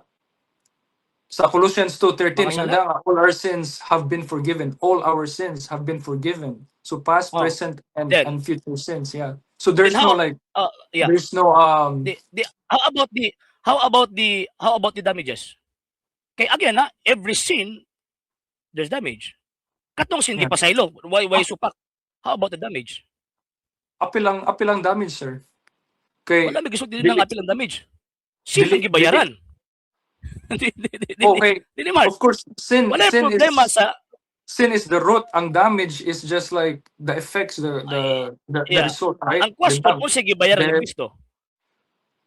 Sa Colossians 2:13, all our sins have been forgiven. All our sins have been forgiven. So past, present, and future sins, So there's no there's no how about the damages? Kay again every sin there's damage. Katong sin di pasaylo, why supak? How about the damage? Apilang damage, sir. Kay wala may gusto din ng apilang damage. Sin ang gibayaran. Okay. Of course, sin is the root. Ang damage is just like the effects, the result, right? Ang question, kung sige bayaran ng Kristo?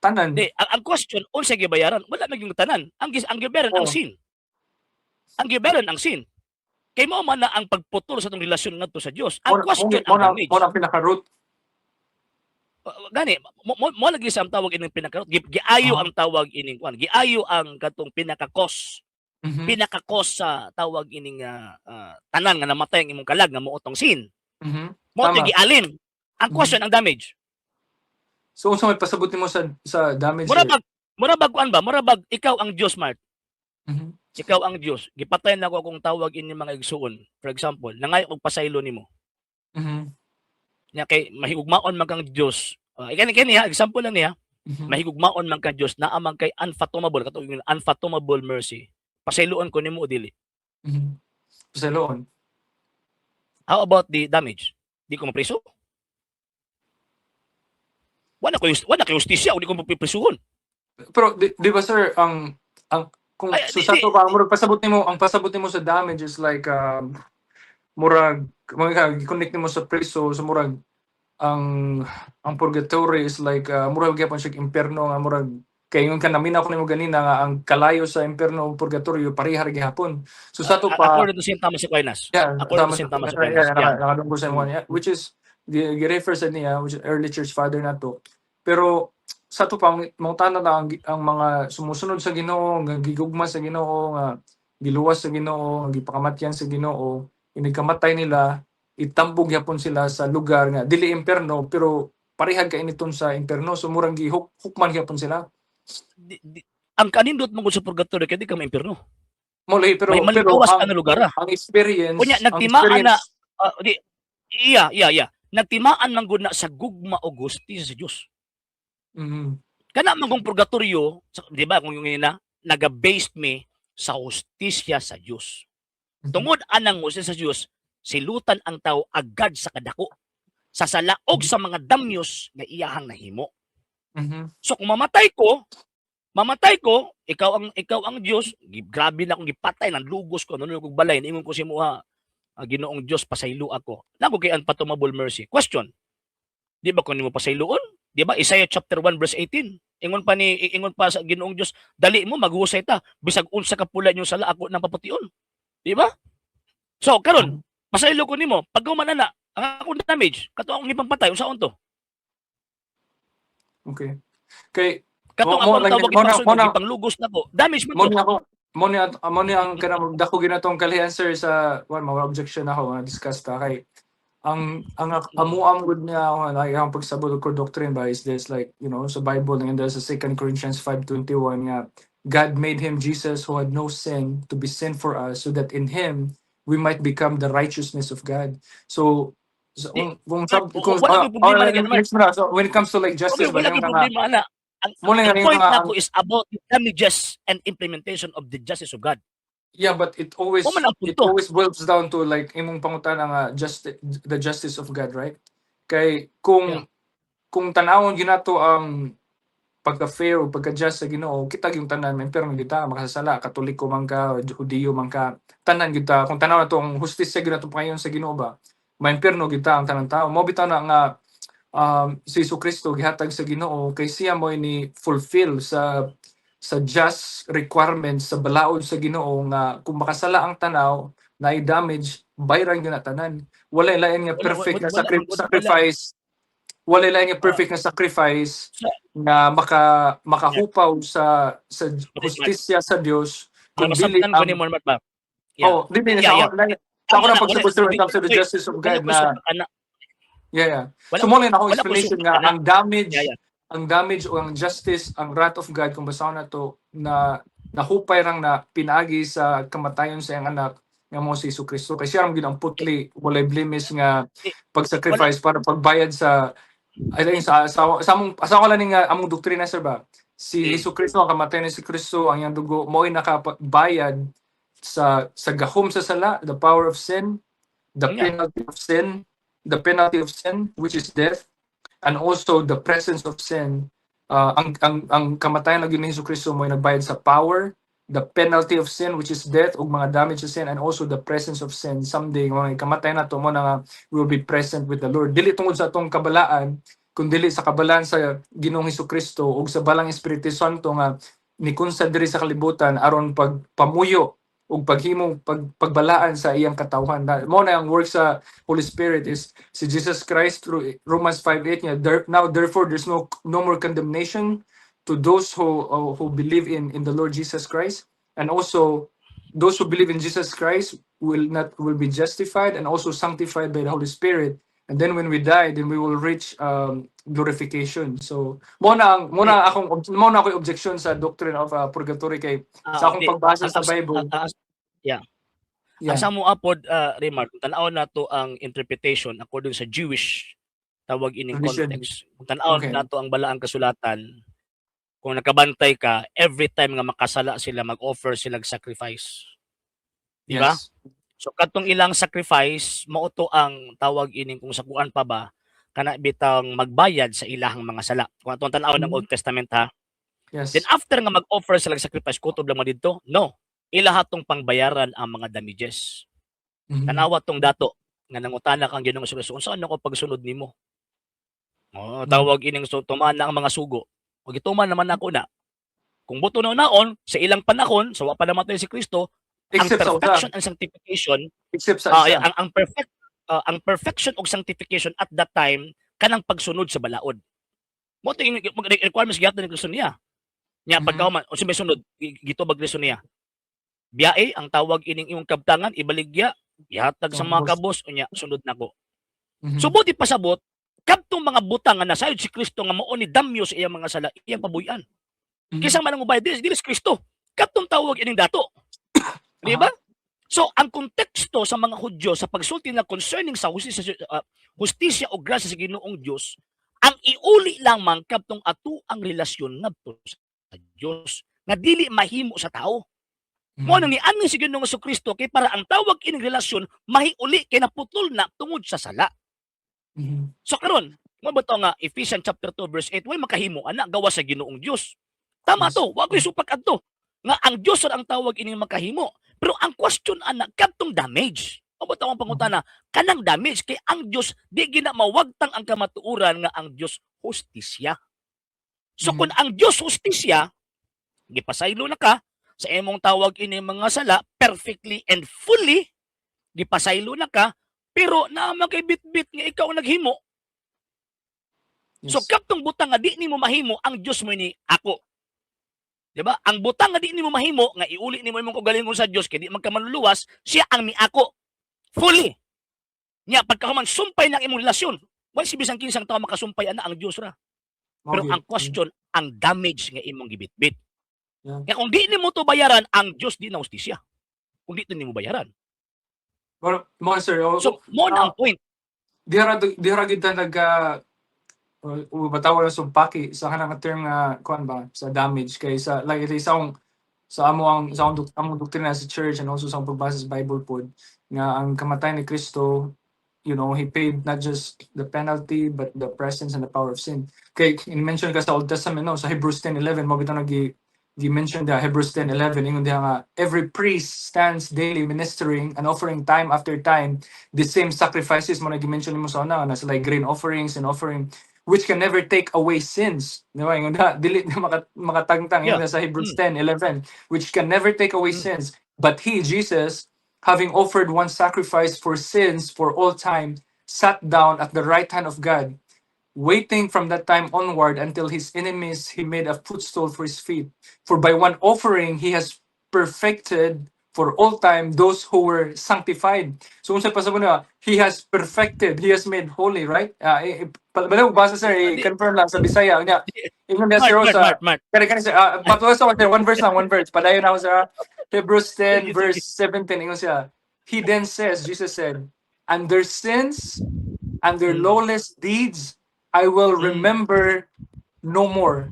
tanan. Ang question, unsa gibayaran? Wala na yung tanan. Ang gibayaran ang Oh. sin. Ang gibayaran ang sin. Kay mao man na ang pagputol sa tong relasyon ngadto sa Dios. Ang question ang damage. Mo na pinaka-root. Gani mo lagi sa tawag ining pinaka giayo ang tawag ining kwan. Giayo ang katong pinaka-cause. Pinaka-cause sa tawag ining tanan nga namatay ang imong kalag nga mootong sin. Mo Tama. gialin. Ang question ang damage. So unsa may pasabot nimo sa damage? Murabag kuan ba? Murabag ikaw ang Dios, Mart. Mhm. Ikaw ang Dios. Gipatay na ako akong tawag ini mga igsuon. For example, nangay og pasaylo nimo. Mhm. Nya kay mahigugmaon man kang Dios. Kani ha, example lang niya. Mahigugmaon man kang Dios naa man kay unfathomable katong unfathomable mercy. Pasayloon ko nimo dili. Mhm. Pasayloon. How about the damage? Di ko mapriso? Wala ko justisya, di ko mapiprisuhon. Pero di ba sir ang kung Ay, so sa to ba murag pasabot nimo sa damage is like murag connect nimo sa preso so murag ang purgatory is like murag gyapon siya impierno nga murag kay ingon ka naminaw ko nimo ganina nga ang kalayo sa impierno ug purgatorio pareha ra gihapon. So sa to pa according to St. Thomas Aquinas. yeah, According to St. Thomas Aquinas. nakadunggo sa mo niya which is gi-refer sa niya which is early church father na to. Pero sa to pa mangutana na ang mga sumusunod sa Ginoo nga gigugma sa Ginoo nga giluwas sa Ginoo nga gipakamatyan sa Ginoo inigkamatay nila itambog yapon sila sa lugar nga dili impierno pero parehag ka initon sa impierno so murang gihukman yapon sila. Ang kanindot mo sa purgatory kay di ka maimpierno. Muli pero may maligawas ka na lugar. Ang experience kunya nagtimaan na nagtimaan man gud na sa gugma o gusti sa Dios. Kana man kung purgatorio, di ba kung yung ina naga-based me sa hustisya sa Dios. Tungod anang hustisya sa Dios, silutan ang tao agad sa kadako sa salaog sa mga damyos nga iyahang nahimo. So kung mamatay ko, ikaw ang Dios, grabe na akong gipatay nang lugos ko, nunod kog balay, ingon ko si Muha, Ginoong Dios pasaylo ako. Nago kay unfathomable mercy. Question. Di ba kun nimo pasayloon? Di ba Isaiah chapter 1 verse 18. Ingon pa sa Ginoong Dios, dali mo maghusay ta bisag unsa ka pula yung sala ako nang papution. Di ba? So karon, pasaylo ko nimo, pag manana, ang akong damage, kato akong ipangpatay unsaon to? Okay. Kay katong ako tawag ipang lugos nako. Damage man to. Mo ni ang kanang dako ginatong kalihan sir sa mga objection ako nga discuss ta kay ang amuam gud niya ang pagsabot ko doctrine ba is this like sa Bible and there's a 2 Corinthians 5:21 nga God made him Jesus who had no sin to be sin for us so that in him we might become the righteousness of God. So when it comes to like justice wala gyud problema ana. Ang point nako is about the damages and implementation of the justice of God. Yeah, but it always boils down to like imong pangutana nga the justice of God, right? Kay kung tanawon ginato ang pagka-fair o pagka-just sa Ginoo, kita yung tanan men pero kita makasasala, Katoliko man ka, Hudiyo man ka, tanan kita kung tanaw nato ang hustisya ginato payon sa Ginoo ba, maimperno kita ang tanan tao. Mo bitaw na nga si Jesucristo gihatag sa Ginoo kay siya mo ni fulfill sa just requirements sa balaod sa Ginoo nga kung makasala ang tanaw na i-damage bayrang yun na tanan. Wala lain nga perfect na sacrifice. Wala lain nga perfect na sacrifice na makahupaw sa justisya sa Dios kung dili ang dili na ako na pagsabot when it comes to the justice of God na so mo lang ako explanation nga ang damage o ang justice, ang wrath of God kung basahan na to na nahupay rang na pinagi sa kamatayon sa iyang anak nga mo si Jesucristo kay siya ang ginang putli walay blemish nga pag-sacrifice para pagbayad sa asa lang nga among doktrina sir ba si Jesucristo ang kamatayon ni si Kristo ang iyang dugo mo'y nakabayad sa gahom sa sala, the power of sin, the penalty of sin which is death, and also the presence of sin. Ang kamatayan ng Ginoong Jesucristo mo ay nagbayad sa power, the penalty of sin which is death ug mga damage of sin, and also the presence of sin. Someday mga kamatayan nato mo na will be present with the Lord. Dili tungod sa atong kabalaan kundi sa kabalaan sa Ginoong Hesukristo ug sa balang Espiritu Santo nga nikunsa diri sa kalibutan aron pagpamuyo ug pagbalaan sa iyang katawhan. Mao na ang work sa Holy Spirit is si Jesus Christ through Romans 5:8 niya. Now therefore there's no more condemnation to those who believe in the Lord Jesus Christ, and also those who believe in Jesus Christ will be justified and also sanctified by the Holy Spirit. And then when we die, then we will reach glorification. So, mo na akong objection sa doctrine of purgatory kay sa akong pagbasa sa Bible. Yeah. Ang samo apod remark, tan-aw nato ang interpretation according sa Jewish tawag ining context. Kung tan-aw nato ang balaang kasulatan, kung nakabantay ka, every time nga makasala sila, mag-offer sila sacrifice. Di ba? Yes. So katong ilang sacrifice, mao to ang tawag ining kung sakuan pa ba kana bitang magbayad sa ilahang mga sala. Kung atong tan-aw ng Old Testament ha. Yes. Then after nga mag-offer sila sacrifice, kutob lang mo dito? No. Ilaha tong pangbayaran ang mga damages. Tanawa tong dato nga nangutana kang Ginoong Hesus, unsa ako pagsunod nimo? Oh, tawag ining tuman na ang mga sugo. Ug gituman naman ako na. Kung buto na naon sa ilang panahon, sa wa pa namatay si Kristo, ang perfection and sanctification, ang perfection og sanctification at that time kanang pagsunod sa balaod. Mo ting requirements gyapon ni Kristo niya. Nya pagkahuman unsa may sunod gitubag Kristo niya. Biyae ang tawag ining imong kabtangan ibaligya, ihatag sa mga kabos unya sunod nako. So buti pasabot kadtong mga butang nga nasayod si Kristo nga mao ni damyo sa iyang mga sala, iyang pabuy-an. Kisang man ang ubayad dili si Kristo. Kadtong tawag ining dato. Di ba? So, ang konteksto sa mga Hudyo sa pagsulti na concerning sa hustisya o grasya sa Ginoong Diyos, ang iuli lamang kadtong ato ang relasyon ngadto sa Diyos nga dili mahimo sa tao. Mo nang niani si Ginoong Kristo kay para ang tawag ining relasyon mahiuli kay naputol na tungod sa sala. So karon, mo ba nga Ephesians chapter 2 verse 8, way makahimo ana gawa sa Ginoong Diyos. Tama to, wa ko'y supak adto nga ang Diyos ang tawag ining makahimo. Pero ang question ana kadtong damage. Amo ta ang pangutana, kanang damage kay ang Diyos di gina mawagtang ang kamatuoran nga ang Diyos hustisya. So kung ang Diyos hustisya, gipasaylo na ka sa imong tawag ini mga sala perfectly and fully, gipasaylo na ka, pero naman kay bit-bit nga ikaw naghimo. Yes. So kadtong butang nga di nimo mahimo, ang Diyos mo ni ako. Diba? Ang butang nga di nimo mahimo nga iuli nimo imong kaugalingon sa Dios kay di man ka manluluwas, siya ang miako. Fully. Nya pagkahuman sumpay ng imong relasyon, wala si bisang kinsang tawo makasumpay ana ang Dios ra. Pero ang question, ang damage nga imong gibitbit. Kaya kung di nimo to bayaran, ang Dios di na hustisya. Kung di to nimo bayaran. Well, sir, so mo na ang point. Dihara gid batawa na sumpaki sa kanang term nga kuan ba sa damage kay sa like sa among doktrina sa church and also sa pagbasa sa Bible pod nga ang kamatay ni Kristo, you know, he paid not just the penalty but the presence and the power of sin. Kay in-mention ka sa Old Testament no, sa Hebrews 10:11 mo bitaw gi-mention the Hebrews 10:11 ingon diha nga every priest stands daily ministering and offering time after time the same sacrifices mo na gi-mention mo sa una na like grain offerings and offering which can never take away sins. Diba? Yung dili na makatangtang yung sa Hebrews 10:11, which can never take away sins. But he, Jesus, having offered one sacrifice for sins for all time, sat down at the right hand of God, waiting from that time onward until his enemies he made a footstool for his feet. For by one offering he has perfected for all time those who were sanctified. So unsa pa sa muna, he has perfected, he has made holy, right? Balaw basa sir, confirm lang sa Bisaya nya. Ingon niya sir sa patuwa sa one verse. Padayon ako sa Hebrews 10 verse 17 ingon siya. He then says, Jesus said, and their sins and their lawless deeds I will remember no more.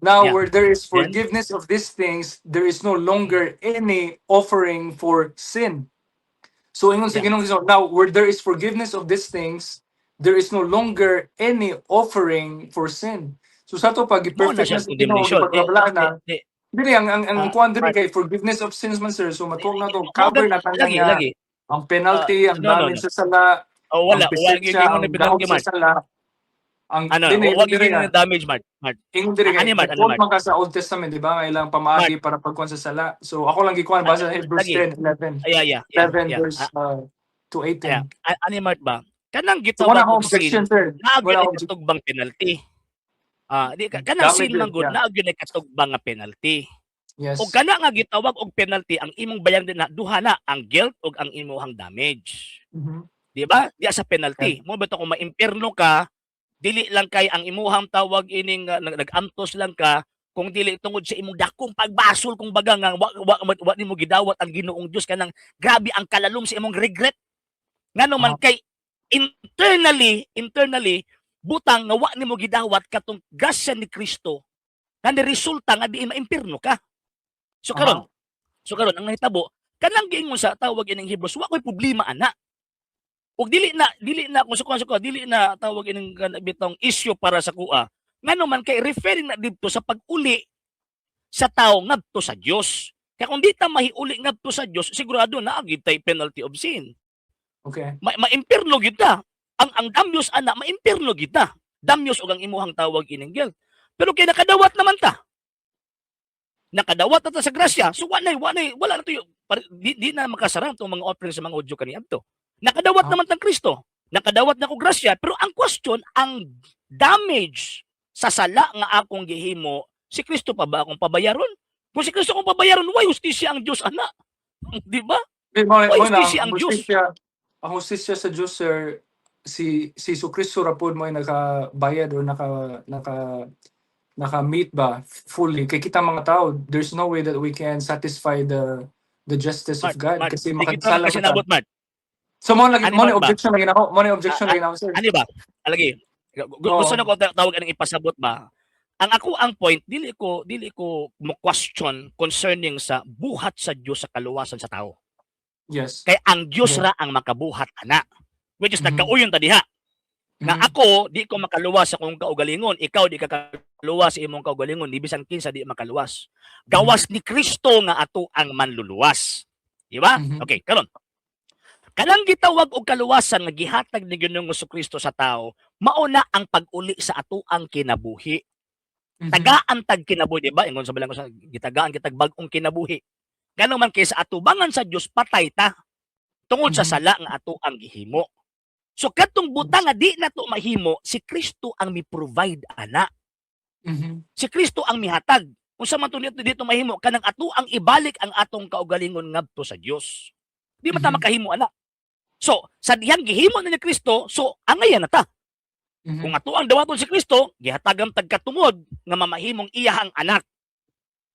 Now, where there is forgiveness of these things, there is no longer any offering for sin. So, ingon sa Ginoong Hesus, now, where there is forgiveness of these things, there is no longer any offering for sin. So, sa ito, pag i-perfect na sa Ginoo, pagbabalaan na, hindi, ang kuwan din kay forgiveness of sins man, sir. So, matuwag na ito, cover na tanang niya, ang penalty, ang damage sa sala, ang presensya, ang dahog sa sala. Ang Ano, dili wag diri gini nga. ng damage, Mart. Mart. Ingon diri kay Ani, Mart, nag-quote Mart. man ka sa Old Testament, di ba? Nga ilang Mart. pamaagi para pagkuhan sa sala. So ako lang gikuhan basa sa Hebrews Lagi. 10:11. Yeah. 11 verse to Aya, 18. ani, Mart ba? Kanang So wala gitawag akong og sin, objection, sir. naa Wala gyud akong katugbang penalty. Di kanang damage sin man yun. gud Yeah. naa gyud katugbang nga penalty. Og Yes. kana nga gitawag og penalty ang imong bayang din na duha na ang guilt ug ang imong damage. Mhm. Di ba? Diya sa Yeah. penalty. Mo beto kung maimpierno ka, dili lang kay ang imuhang tawag ining nag-antos lang ka kung dili tungod sa imong dakong pagbasol kung baga nga wa nimo gidawat ang Ginoong Dios kanang grabe ang kalalom sa imong regret. Ngano man kay internally butang nga wa nimo gidawat katong grasya ni Kristo nga ni resulta nga di maimpierno ka. So karon ang nahitabo kanang giingon sa tawag ining Hebrews wa koy problema ana. Ug dili na kung suko dili na tawag ining bitong issue para sa kuha. Ngano man kay referring na didto sa pag-uli sa tao ngadto sa Dios. Kaya kung di ta mahiuli ngadto sa Dios, sigurado na agid tay penalty of sin. Okay. Maimpierno gid ta. Ang damyos ana maimpierno gid ta. Damyos og ang imuhang tawag ining guilt. Pero kay nakadawat naman ta. Nakadawat na ta sa grasya. So wala na to di na makasara tong mga offering sa mga audio kaniadto. Nakadawat naman tang Kristo. Nakadawat na ko grasya, pero ang question, ang damage sa sala nga akong gihimo, si Kristo pa ba akong pabayaron? Kung si Kristo akong pabayaron, why hustisya ang Diyos, ana? Di ba? Why hustisya ang Diyos? Ang hustisya sa Diyos, sir, si Kristo rapod mo ay nakabayad o naka-meet ba fully. Kay kita mga tao, there's no way that we can satisfy the justice of God. Kasi makasala ka ta. Mart. So mo lagi mo objection lagi nako, mo objection lagi nako, sir. Ani ba? Alagi. Gusto na ko tawag anong ipasabot ba? Ang point dili ko mo question concerning sa buhat sa Dios sa kaluwasan sa tao. Yes. Kay ang Dios ra ang makabuhat ana. Which is nagkauyon ta diha. Nga ako di ko makaluwas sa kong kaugalingon, ikaw di ka kaluwas sa imong kaugalingon, di bisan kinsa di makaluwas. Gawas ni Kristo nga ato ang manluluwas. Di ba? Okay, karon. Kanang gitawag og kaluwasan nga gihatag ni Ginoong Jesucristo sa tao, mao na ang pag-uli sa ato ang kinabuhi. Tagaan tag kinabuhi, di ba? Ingon sa bilang ko sa gitagaan kitag bag-ong kinabuhi. Ganun man kay sa atubangan sa Dios patay ta tungod sa sala nga ato ang gihimo. So katong butang nga di nato mahimo, si Kristo ang mi-provide ana. Si Kristo ang mihatag. Unsa man dito mahimo kanang ato ang ibalik ang atong kaugalingon ngadto sa Dios. Di man ta makahimo ana. So, sa dihang gihimo ni Kristo, so angayan na ta. Kung ato ang dawaton si Kristo, gihatagam tagkatungod nga mamahimong iyahang anak.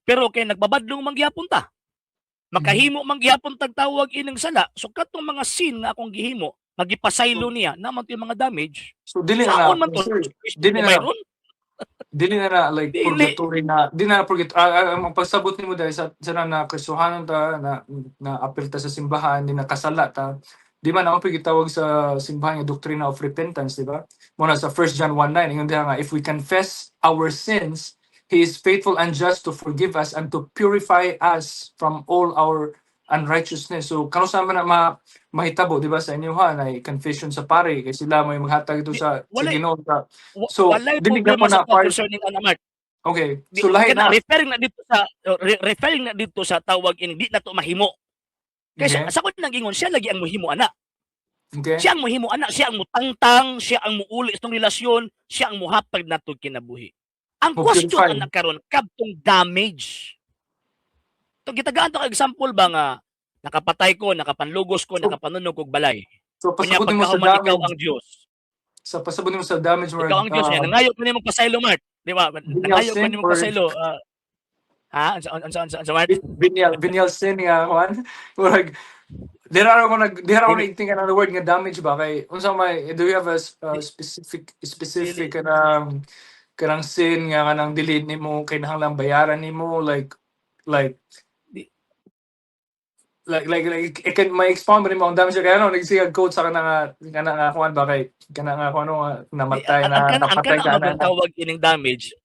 Pero kay nagbabadlong manggihapon ta. Makahimo manggihapon tagtawag ining sala. So katong mga sin nga akong gihimo, magipasaylo niya naman to yung mga damage. So dili na man to. Dili na like purgatory na. Dili na purgatory. Ang pagsabot nimo dahil sa na Kristohanon ta na apil ta sa simbahan, di nakasala ta. Di man ako gitawag sa simbahan yung doctrine of repentance, di ba? Muna sa 1 John 1:9, yung diha nga, if we confess our sins, He is faithful and just to forgive us and to purify us from all our unrighteousness. So, kano sa man na mahitabo, di ba, sa inyo ha, na confession sa pare, kasi sila may maghatag ito sa Ginoo. So, dili ka na part concerning Anamart. Okay. So, lahi na. Referring na dito sa tawag ini, di na to mahimo. Kasi sa ko nagingon, siya lagi ang muhimo ana. Okay. Siya ang muhimo ana, siya ang mutangtang, siya ang muuli itong relasyon, siya ang muhapag nato kinabuhi. Ang question ana karon kadtong damage. To gitagaan to example ba nga nakapatay ko, nakapanlugos ko, nakapanunog kog balay. So pasabot mo sa damage. Ikaw ang Dios. Sa pasabot mo sa damage mo. Ikaw ang Dios. Nangayo ko nimo pasaylo, Mart. Di ba? Nangayo ko nimo pasaylo. Sa Mart? Venial sin nga, Juan. Murag, dira ako nagtingin another word nga damage ba? Kay, unsa may, do you have a specific kanang sin nga kanang delete nimo, kinahanglan bayaran nimo, like, I can may expound mo ang damage kaya ano nagsiya code sa kanang Juan ba kay kanang ano namatay na napatay ka na tawag ining damage.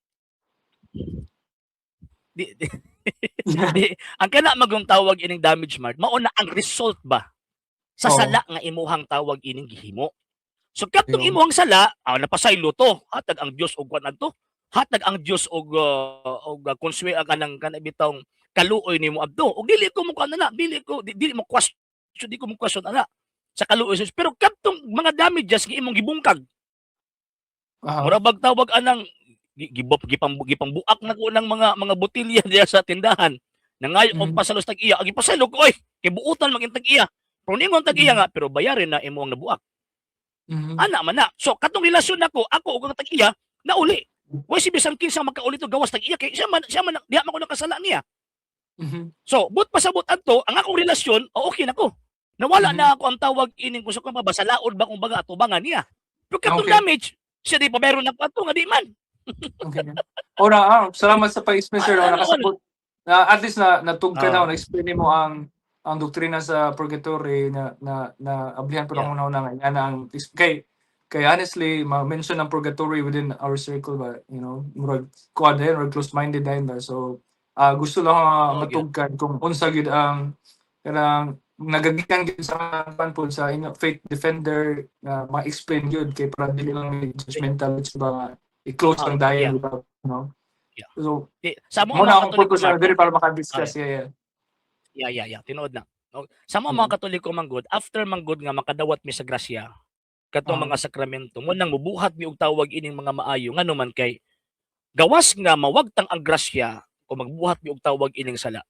Ang kana magong tawag ining damage, Mart, mao na ang result ba sa sala nga imuhang tawag ining gihimo. So katong Ayun. imong sala, napasaylo to, hatag ang Dios og kuan adto, hatag ang Dios og konswe kanang bitawng kaluoy nimo adto. Og dili ko mo kuan ana, dili mo question, di ko mo question ana sa kaluoy sa Dios. Pero katong mga damages nga imong gibungkag, mura bag tawag anang gipambuak na ko ng mga botilya diya sa tindahan. Nangayo og pasalos tag iya, agi pasalo ko oy, kay buutan maging tag iya. Pero ningon tag iya nga, pero bayarin na imo ang nabuak. Ana man na. So katong relasyon nako, ako ug ang tag iya nauli. Wa si bisan kinsa makauli to gawas tag iya kay siya man diha man ko nakasala niya. So but pasabot adto ang akong relasyon, okay nako. Nawala na ako ang tawag ining gusto ko mabasalaod ba kung baga atubangan niya. Pero katong Okay. damage, siya di pa meron na ato nga di man. Okay. Ora, salamat sa pag-explain, sir. Ano, Nakasabot. At least natugka na, Ah. na-explain mo ang doktrina sa purgatory na ablihan po Yeah. lang una nga yan ang kay honestly ma-mention ang purgatory within our circle ba, murag kuan din or close-minded din ba. So gusto lang matugkan kung unsa gyud ang kanang nagagikan gyud sa panpod sa inyo faith defender na ma-explain gyud kay para dili lang judgmental ba i-close ang dayon, Yeah. no? Yeah. So, Sa mga muna akong Katoliko, purpose na Marco, diri para maka-discuss. Yeah. Tinuod na. Sa mga Katoliko manggod, after manggod nga makadawat mi sa grasya, katong mga sakramento, mo nang mubuhat mi og tawag ining mga maayo ngano man kay gawas nga mawagtang ang grasya o magbuhat mi og tawag ining sala.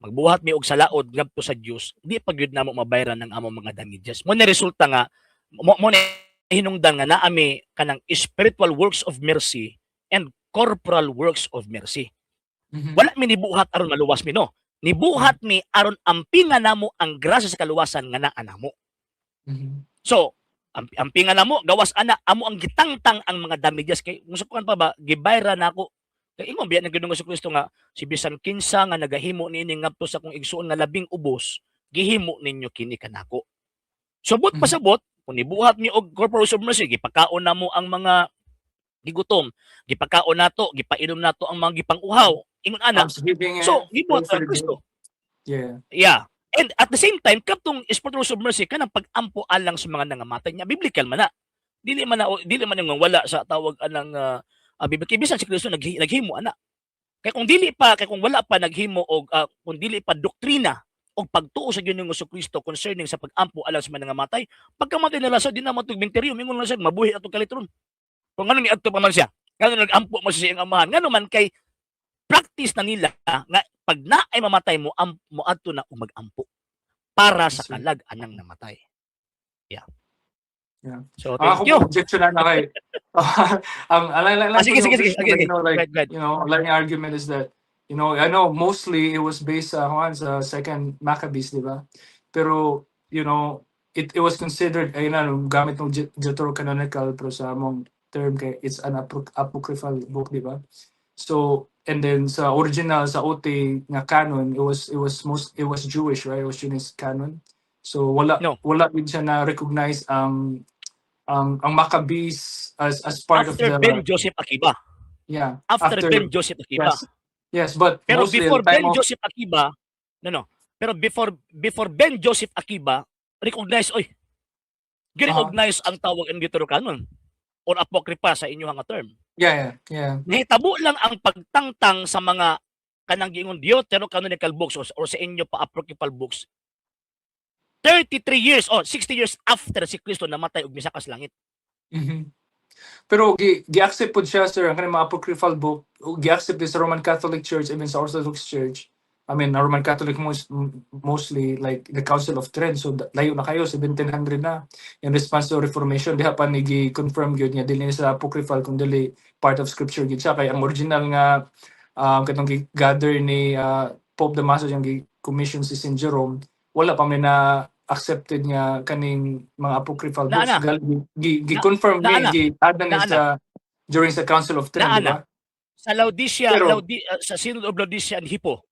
Magbuhat mi og salaod ngadto sa Dios, di pa gyud namo mabayaran ang among mga damages. Mo ni resulta nga mo ni hinungdan nga naa mi kanang spiritual works of mercy and corporal works of mercy. Wala mi nibuhat aron maluwas mi, no. Nibuhat mi aron ampingan namo ang grasya sa kaluwasan nga naa namo. So, ampingan namo gawas ana amo ang gitangtang ang mga damages kay musukan pa ba gibayra nako. Kay imo biya ng Ginoong Jesucristo nga si bisan kinsa nga nagahimo niini ngadto sa kong igsuon nga labing ubos, gihimo ninyo kini kanako. Subot pasabot kung nibuhat mi og corporal of mercy, gipakaon namo ang mga gigutom, gipakaon nato, gipainom nato ang mga gipang-uhaw, ingon ana. So gibuhat ang Kristo. Yeah. And at the same time, katong spiritual of mercy kanang pag-ampo alang sa mga nangamatay niya, biblical man na. Dili man nga wala sa tawag anang biblical bisan si Kristo naghimo ana. Kay kung wala pa naghimo og kung dili pa doktrina og pagtuo sa Ginoong Jesucristo concerning sa pag-ampo alang sa mga nangamatay, pagkamatay nila sa di na matug minteryo, mingon lang siya mabuhi atong kalitron. Kung ano ni adto pa man siya, ngano nag-ampo mo sa siyang amahan, ngano man kay practice na nila nga pag na ay mamatay mo adto na og mag-ampo para sa kalag anang namatay. Yeah. So thank you. Objection na kay sige. Like argument is that I know mostly it was based sa second Maccabees, di ba? Pero it was considered gamit ng Deuterocanonical pero sa among term kay it's an apocryphal book, di ba? So and then sa original sa OT nga canon, it was Jewish, right? It was Jewish canon. So wala din siya na recognize ang Maccabees as part after of the Ben Joseph Akiba. Yeah. After Ben Joseph Akiba. Yes, but pero before Ben Joseph Akiba, pero before Ben Joseph Akiba, recognize recognize ang tawag ng Deuterocanon or apocrypha sa inyo nga term. Yeah. Nahitabo lang ang pagtangtang sa mga kanang giingon Deuterocanonical books or sa inyo pa apocryphal books. 33 years or 60 years after si Kristo namatay og misakas langit. Pero gi-accept pud siya, sir, ang kanang mga apocryphal book, gi-accept sa Roman Catholic Church, even sa Orthodox Church. I mean, Roman Catholic mostly like the Council of Trent, so layo na kayo, 1700 na. In response to Reformation, diha pa ni gi-confirm gyud nga dili sa apocryphal kung dili part of Scripture gyud siya. Kay ang original nga katong gi-gather ni Pope Damaso yung gi-commission si St. Jerome, wala pa man na accepted nga kaning mga apocryphal books. Gi-confirm ni gi-add na sa during sa Council of Trent, di ba? Sa Laodicea, sa Synod of Laodicea and Hippo.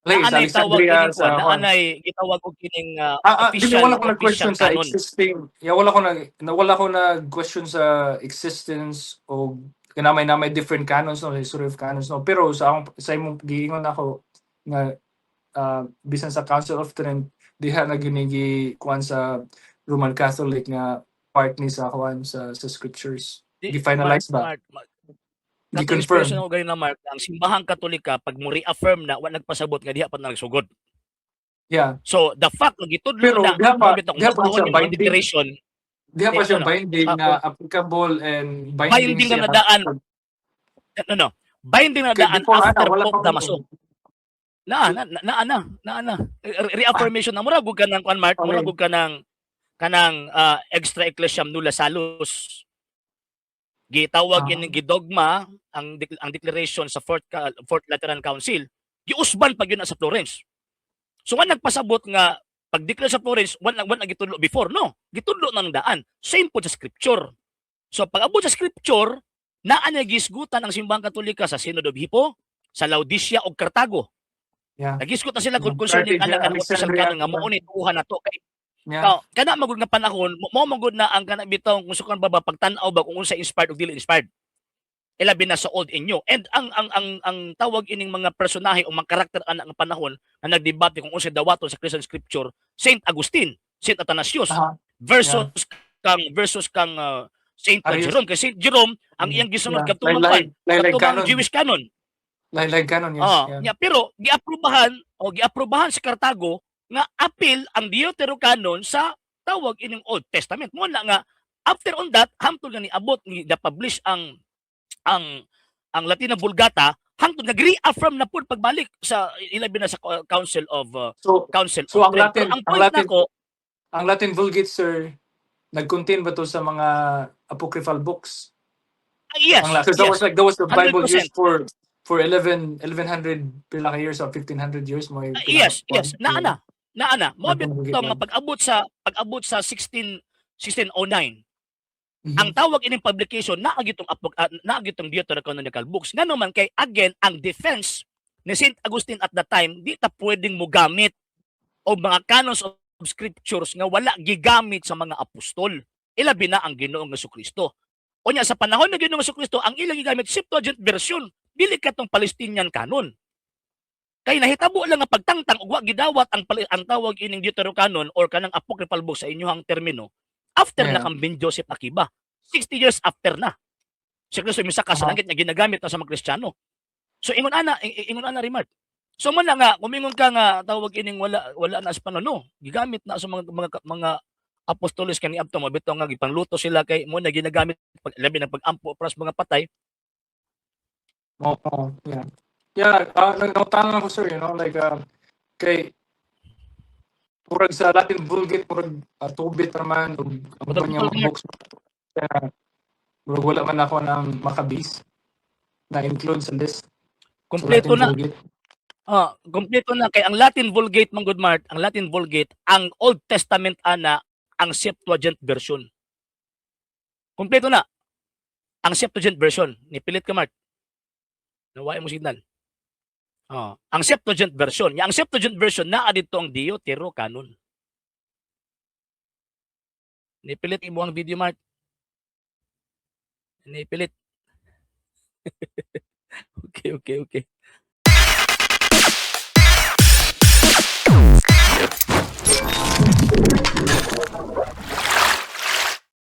Naanay tawag kining kuan, naanay gitawag og kining official wala ko nag-question sa existing. Wala ko nag-question sa existence o kanamay different canons, no, history of canons, no. Pero sa imong giingon ako nga bisan sa Council of Trent diha na ginigi kuan sa Roman Catholic nga part ni sa kuan sa scriptures. Di, Gi-finalize ba? Katong inspiration Gi-confirm. ako ganina, Mark, ang simbahang Katolika pag mo reaffirm na wa nagpasabot nga diha pa na nagsugod. Yeah. So the fact nga gitudlo Pero na diha mo pa bitaw diha pa mabawon siya yung mga binding. declaration, Diha pa siya ano, binding na applicable and binding binding siya. na nadaan. Binding na Kay nadaan before after wala Pope pa Damaso. Na. Reaffirmation na murag ka ng Mark, murag ka ng kanang extra ecclesiam nulla salus. Gitawag ini gidogma ang declaration sa Fourth Lateran Council. Giusban pag yun sa Florence. So nga nagpasabot nga pag-declare sa Florence, wala gitudlo before, no? Gitudlo ng daan. Same po sa scripture. So pag abot sa scripture, naa na gisgutan ang simbahang Katolika sa Synod of Hippo, sa Laodicea o Cartago. Yeah. Nagisgot na sila concerning anak ng official canon nga mao ni tuuhan na to kay kana magud nga panahon mo magud na ang kana bitaw kung sukan ba pagtan-aw ba kung unsa inspired o dili inspired. Ilabi na sa old inyo. And ang tawag ining mga personahe o mga karakter anak ng panahon na nagdebate kung unsa dawaton sa Christian scripture, Saint Agustin, Saint Athanasius versus kang Saint Jerome. Kay Saint Jerome ang iyang gisunod katong katubang Jewish canon. Like canon, yes. Pero giaprobahan sa Cartago nga appeal ang Deuterocanon sa tawag ining Old Testament. Mo na nga after on that hangtod nga niabot ni publish ang Latina Vulgata hangtod nag-reaffirm na pud pagbalik sa ilabi na sa Council of Trent. Ang point nako ang Latin Vulgate, sir, nag-contain ba to sa mga apocryphal books? Yes. That was the Bible 100%. used for 1100 pila ka years or 1500 years mo. Yes. Naana. Mo bitaw nga pag-abot sa 1609. Ang tawag ining publication naagitong Deuterocanonical books. Ngano man kay again ang defense ni Saint Augustine at that time di ta pwedeng mo gamit o mga canons of scriptures nga wala gigamit sa mga apostol. Ilabi na ang Ginoong Jesucristo. Unya sa panahon ng Ginoong Jesucristo ang ilang gigamit Septuagint version, dili katong Palestinian canon. Kay nahitabo lang nga pagtangtang ug wa gidawat ang tawag ining Deuterocanon or kanang apocryphal book sa inyohang termino after na kambing Joseph Akiba. 60 years after na. Si Kristo misaka sa langit nga ginagamit na sa mga Kristiyano. So ingon ana remark. So mo na nga kumingon ka nga tawag ining wala na sa panon, gigamit na sa mga apostoles kani abto mabitaw nga gipanluto sila kay mo na ginagamit labi ng pag-ampo para sa mga patay. Nagtanong ako, sir, like kay murag sa Latin Vulgate murag tubit naman ang mga books murag wala man ako ng Maccabees na include sa list. Kompleto na. Kompleto na kay ang Latin Vulgate man good Mark, ang Latin Vulgate ang Old Testament ana ang Septuagint version. Kompleto na. Ang Septuagint version. Nipilit ka Mark. Naway mo signal. Ang Septuagint version. Ang Septuagint version naa dito ang Deuterocanon. Nipilit mo ang video Mark. Nipilit. Okay.